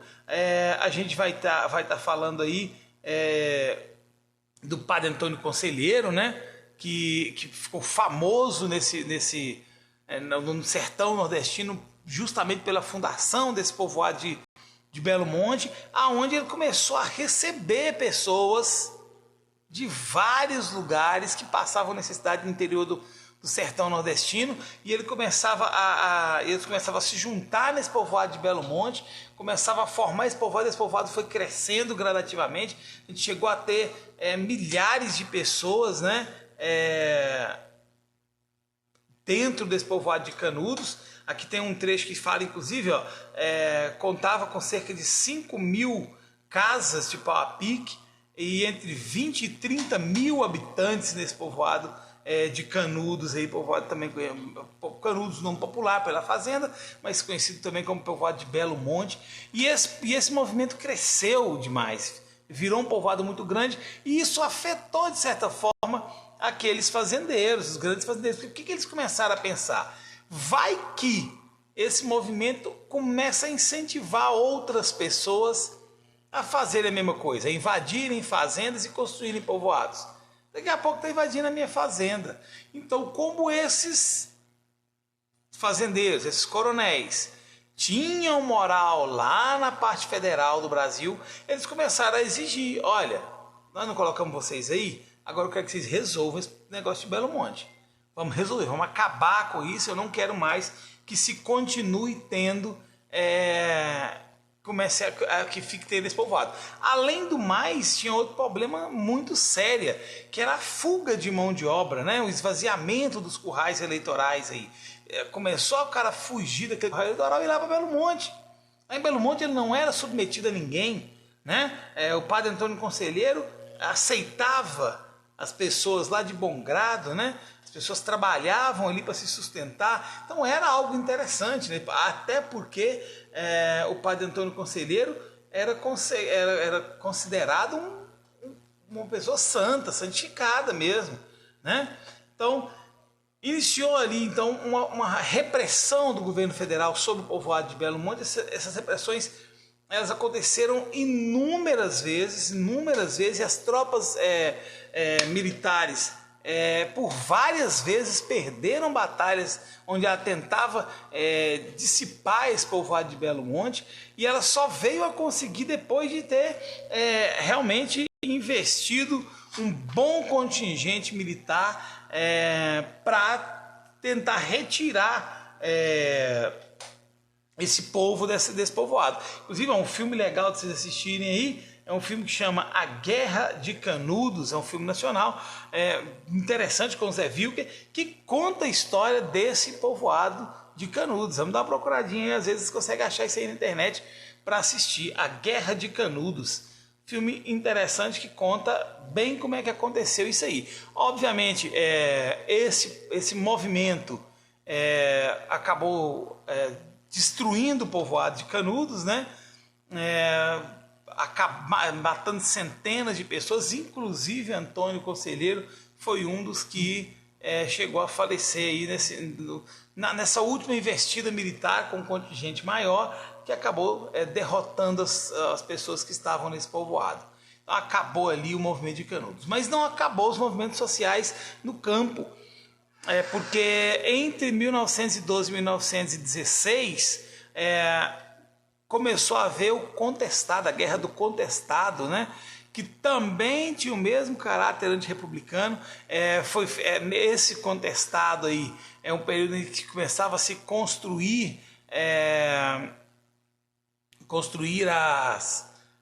a gente vai tá falando aí do padre Antônio Conselheiro, né? Que ficou famoso no sertão nordestino justamente pela fundação desse povoado de Belo Monte, aonde ele começou a receber pessoas de vários lugares que passavam necessidade no interior do sertão nordestino, e eles começavam a se juntar nesse povoado de Belo Monte, começava a formar esse povoado foi crescendo gradativamente, a gente chegou a ter milhares de pessoas, né, dentro desse povoado de Canudos. Aqui tem um trecho que fala, inclusive, contava com cerca de 5.000 casas de pau a pique e entre 20 e 30 mil habitantes nesse povoado de Canudos, aí, povoado também, Canudos nome popular pela fazenda, mas conhecido também como povoado de Belo Monte. E esse movimento cresceu demais, virou um povoado muito grande, e isso afetou, de certa forma, aqueles fazendeiros, os grandes fazendeiros. Porque o que eles começaram a pensar? Vai que esse movimento começa a incentivar outras pessoas a fazerem a mesma coisa, a invadirem fazendas e construírem povoados. Daqui a pouco está invadindo a minha fazenda. Então, como esses fazendeiros, esses coronéis, tinham moral lá na parte federal do Brasil, eles começaram a exigir: olha, nós não colocamos vocês aí, agora eu quero que vocês resolvam esse negócio de Belo Monte. Vamos resolver, vamos acabar com isso. Eu não quero mais que se continue tendo, que fique tendo esse povoado. Além do mais, tinha outro problema muito sério, que era a fuga de mão de obra, né? O esvaziamento dos currais eleitorais aí. Começou o cara a fugir daquele curral eleitoral e ir lá para Belo Monte. Lá em Belo Monte ele não era submetido a ninguém, né? O padre Antônio Conselheiro aceitava as pessoas lá de bom grado, né? As pessoas trabalhavam ali para se sustentar, então era algo interessante, né? Até porque o padre Antônio Conselheiro era considerado uma pessoa santa, santificada mesmo, né? Então iniciou ali então uma repressão do governo federal sobre o povoado de Belo Monte. Essas repressões elas aconteceram inúmeras vezes, e as tropas militares por várias vezes perderam batalhas onde ela tentava dissipar esse povoado de Belo Monte, e ela só veio a conseguir depois de ter realmente investido um bom contingente militar para tentar retirar esse povo desse povoado. Inclusive é um filme legal de vocês assistirem aí, é um filme que chama A Guerra de Canudos, é um filme nacional, interessante, com o Zé Vilker, que conta a história desse povoado de Canudos. Vamos dar uma procuradinha aí, às vezes você consegue achar isso aí na internet para assistir. A Guerra de Canudos, filme interessante que conta bem como é que aconteceu isso aí. Obviamente, esse movimento acabou destruindo o povoado de Canudos, né? Matando centenas de pessoas, inclusive Antônio Conselheiro foi um dos que chegou a falecer aí nessa última investida militar com um contingente maior, que acabou derrotando as pessoas que estavam nesse povoado. Então, acabou ali o movimento de Canudos, mas não acabou os movimentos sociais no campo, porque entre 1912 e 1916 começou a haver o contestado, a Guerra do Contestado, né? Que também tinha o mesmo caráter antirrepublicano. Esse contestado aí é um período em que começava a se construir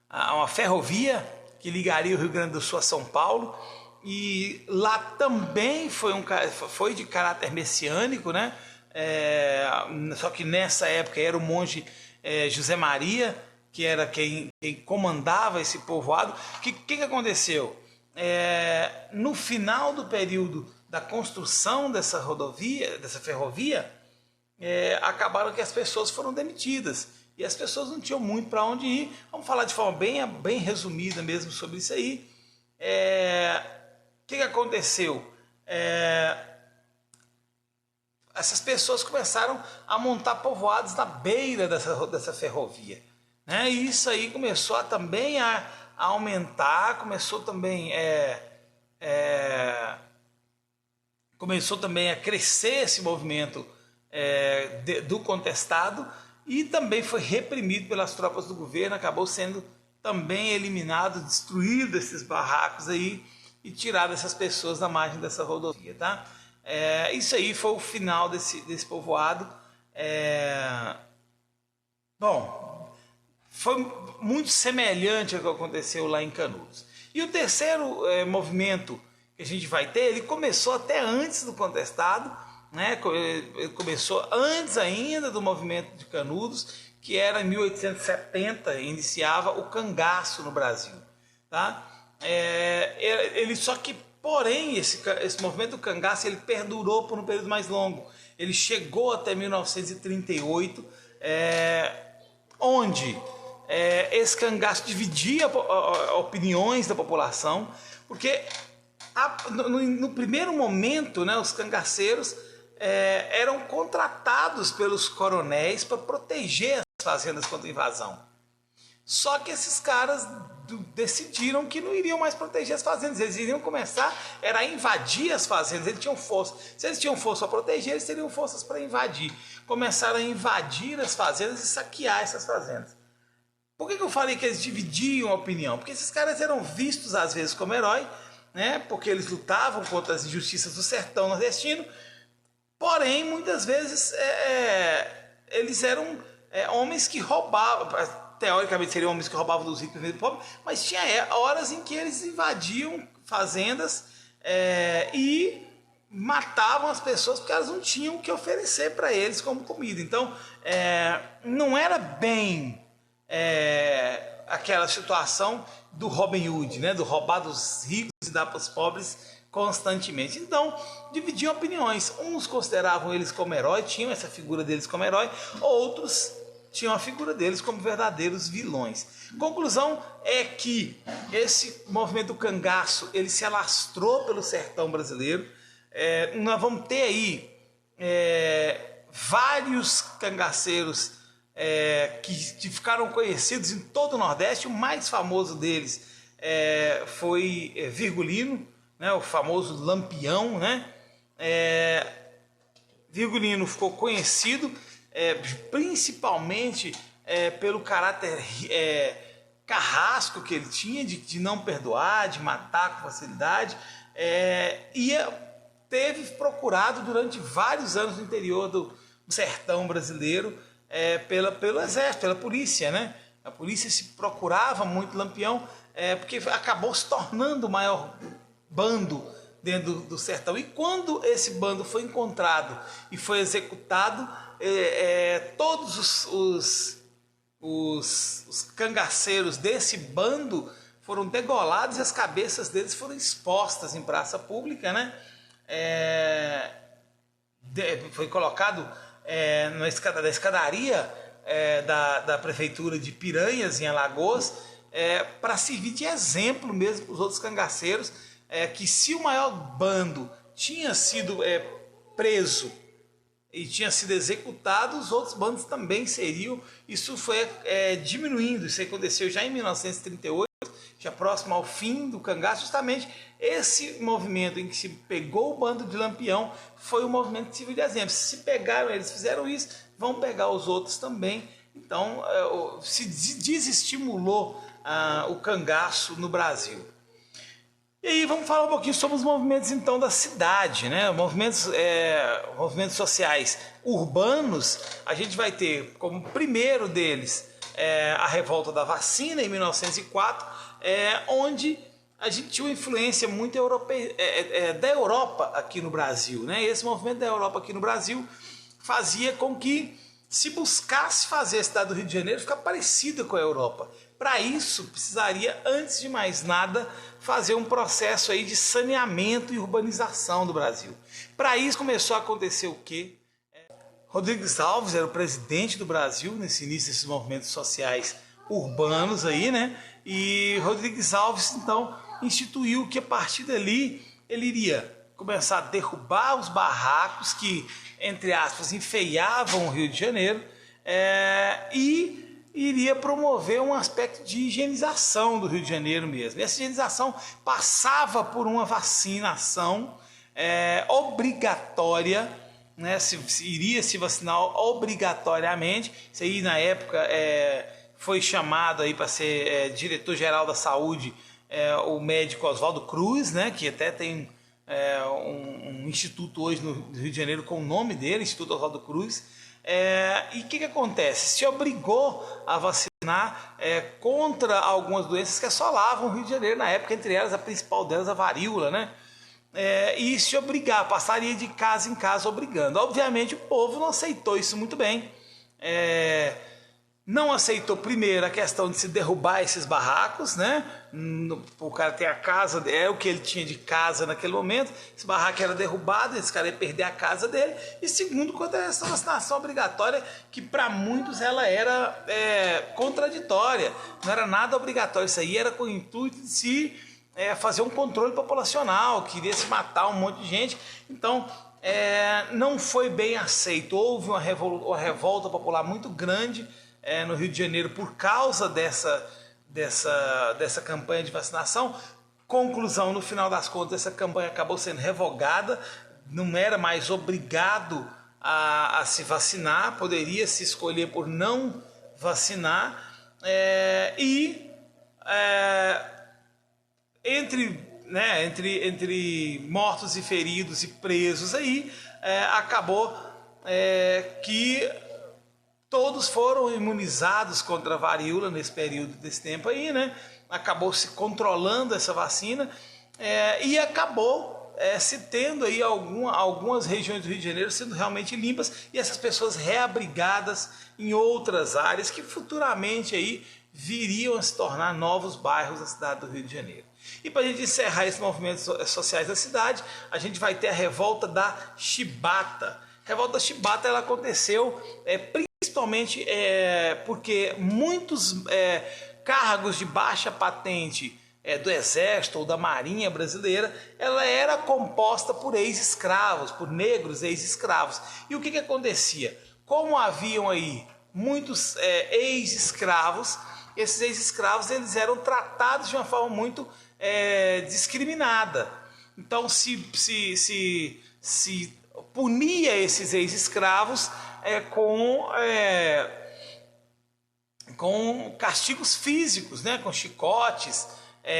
uma ferrovia que ligaria o Rio Grande do Sul a São Paulo, e lá também foi de caráter messiânico, né? Só que nessa época era o monge José Maria, que era quem comandava esse povoado. O que aconteceu? No final do período da construção dessa rodovia, dessa ferrovia, acabaram que as pessoas foram demitidas e as pessoas não tinham muito para onde ir. Vamos falar de forma bem resumida mesmo sobre isso aí. O que aconteceu? Essas pessoas começaram a montar povoados na beira dessa ferrovia, né? E isso aí começou também a aumentar, começou também a crescer esse movimento do contestado, e também foi reprimido pelas tropas do governo, acabou sendo também eliminado, destruído esses barracos aí e tirado essas pessoas da margem dessa rodovia, tá? Isso aí foi o final desse povoado. Bom, foi muito semelhante ao que aconteceu lá em Canudos. E o terceiro movimento que a gente vai ter, ele começou até antes do contestado, né? Ele começou antes ainda do movimento de Canudos, que era em 1870, iniciava o cangaço no Brasil, tá? Porém, esse movimento do cangaço ele perdurou por um período mais longo. Ele chegou até 1938, onde esse cangaço dividia opiniões da população, porque no primeiro momento, né, os cangaceiros eram contratados pelos coronéis para proteger as fazendas contra a invasão. Só que esses caras decidiram que não iriam mais proteger as fazendas, eles iriam começar a invadir as fazendas. Eles tinham força. Se eles tinham força para proteger, eles teriam forças para invadir. Começaram a invadir as fazendas e saquear essas fazendas. Por que eu falei que eles dividiam a opinião? Porque esses caras eram vistos às vezes como herói, né? Porque eles lutavam contra as injustiças do sertão nordestino. Porém, muitas vezes eles eram homens que roubavam. Teoricamente seriam homens que roubavam dos ricos e dos pobres, mas tinha horas em que eles invadiam fazendas e matavam as pessoas porque elas não tinham o que oferecer para eles como comida. Então, não era bem aquela situação do Robin Hood, né? Do roubar dos ricos e dar para os pobres constantemente. Então, dividiam opiniões. Uns consideravam eles como herói, tinham essa figura deles como herói, outros tinham a figura deles como verdadeiros vilões. Conclusão é que esse movimento do cangaço ele se alastrou pelo sertão brasileiro. Nós vamos ter aí vários cangaceiros que ficaram conhecidos em todo o Nordeste. O mais famoso deles foi Virgulino, né, o famoso Lampião, né? Virgulino ficou conhecido principalmente pelo caráter carrasco que ele tinha de não perdoar, de matar com facilidade, e teve procurado durante vários anos no interior do sertão brasileiro pelo exército, pela polícia, né? A polícia se procurava muito Lampião, porque acabou se tornando o maior bando dentro do sertão. E quando esse bando foi encontrado e foi executado, todos os cangaceiros desse bando foram degolados e as cabeças deles foram expostas em praça pública, né? Foi colocado na escadaria da prefeitura de Piranhas, em Alagoas, para servir de exemplo mesmo para os outros cangaceiros, que se o maior bando tinha sido preso e tinha sido executado, os outros bandos também seriam. Isso foi diminuindo, isso aconteceu já em 1938, já próximo ao fim do cangaço. Justamente esse movimento em que se pegou o bando de Lampião foi um movimento que serviu de exemplo. Se pegaram eles, fizeram isso, vão pegar os outros também. Então se desestimulou o cangaço no Brasil. E aí vamos falar um pouquinho sobre os movimentos então da cidade, né? Movimentos sociais urbanos. A gente vai ter como primeiro deles a revolta da vacina em 1904, onde a gente tinha uma influência muito da Europa aqui no Brasil, né? E esse movimento da Europa aqui no Brasil fazia com que se buscasse fazer a cidade do Rio de Janeiro ficar parecida com a Europa. Para isso, precisaria, antes de mais nada, fazer um processo aí de saneamento e urbanização do Brasil. Para isso começou a acontecer o quê? Rodrigues Alves era o presidente do Brasil nesse início desses movimentos sociais urbanos aí, né? E Rodrigues Alves, então, instituiu que a partir dali ele iria começar a derrubar os barracos que, entre aspas, enfeiavam o Rio de Janeiro, e iria promover um aspecto de higienização do Rio de Janeiro mesmo. E essa higienização passava por uma vacinação obrigatória, né? Iria se vacinar obrigatoriamente. Isso aí na época foi chamado aí para ser diretor-geral da saúde o médico Oswaldo Cruz, né? Que até tem um instituto hoje no Rio de Janeiro com o nome dele, Instituto Oswaldo Cruz. E o que acontece? Se obrigou a vacinar contra algumas doenças que assolavam o Rio de Janeiro na época, entre elas a principal delas, a varíola, né? E se obrigar, passaria de casa em casa obrigando. Obviamente o povo não aceitou isso muito bem. Não aceitou primeiro a questão de se derrubar esses barracos, né? O cara tem a casa, o que ele tinha de casa naquele momento, esse barraco era derrubado, esse cara ia perder a casa dele. E segundo, quanto a essa vacinação obrigatória, que para muitos ela era contraditória, não era nada obrigatório. Isso aí era com o intuito de se fazer um controle populacional, queria se matar um monte de gente. Então não foi bem aceito. Houve uma revolta popular muito grande no Rio de Janeiro por causa dessa campanha de vacinação. Conclusão, no final das contas, essa campanha acabou sendo revogada, não era mais obrigado a se vacinar, poderia se escolher por não vacinar, entre mortos e feridos e presos aí, acabou que todos foram imunizados contra a varíola nesse período desse tempo aí, né? Acabou se controlando essa vacina e acabou se tendo aí algumas regiões do Rio de Janeiro sendo realmente limpas e essas pessoas reabrigadas em outras áreas que futuramente aí viriam a se tornar novos bairros da cidade do Rio de Janeiro. E para a gente encerrar esses movimentos sociais da cidade, a gente vai ter a revolta da Chibata. A revolta da Chibata ela aconteceu principalmente porque muitos cargos de baixa patente do Exército ou da Marinha Brasileira, ela era composta por ex-escravos, por negros ex-escravos. E o que acontecia? Como haviam aí muitos ex-escravos, esses ex-escravos eles eram tratados de uma forma muito discriminada. Então se punia esses ex-escravos com castigos físicos, né? Com chicotes.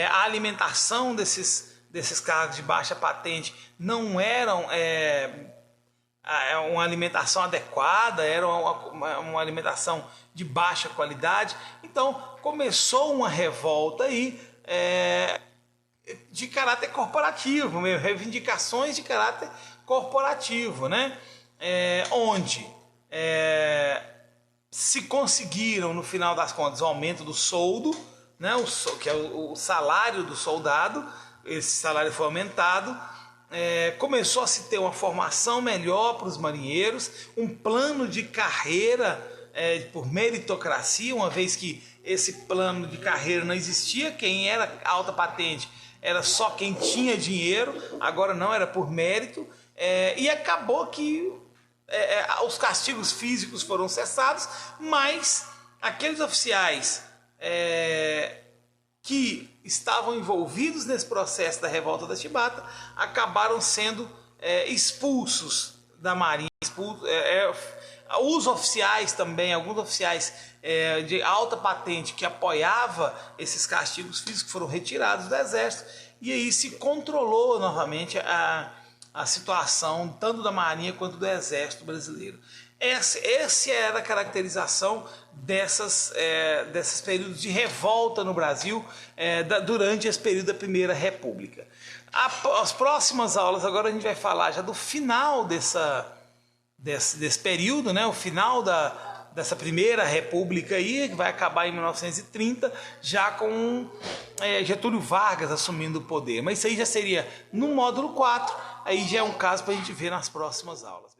A alimentação desses cargos de baixa patente não eram uma alimentação adequada, era uma alimentação de baixa qualidade. Então começou uma revolta aí de caráter corporativo, reivindicações de caráter corporativo, né? Onde se conseguiram, no final das contas, o aumento do soldo, né? Que é o salário do soldado. Esse salário foi aumentado. Começou a se ter uma formação melhor para os marinheiros, um plano de carreira por meritocracia, uma vez que esse plano de carreira não existia. Quem era alta patente era só quem tinha dinheiro, agora não, era por mérito, e acabou que os castigos físicos foram cessados, mas aqueles oficiais que estavam envolvidos nesse processo da revolta da Chibata acabaram sendo expulsos da Marinha. Os oficiais também, alguns oficiais de alta patente que apoiavam esses castigos físicos foram retirados do Exército, e aí se controlou novamente a situação tanto da Marinha quanto do Exército brasileiro. Essa era a caracterização desses períodos de revolta no Brasil durante esse período da Primeira República. As próximas aulas agora a gente vai falar já do final desse período, né? O final dessa Primeira República aí, que vai acabar em 1930, já com Getúlio Vargas assumindo o poder. Mas isso aí já seria no módulo 4, aí já é um caso para a gente ver nas próximas aulas.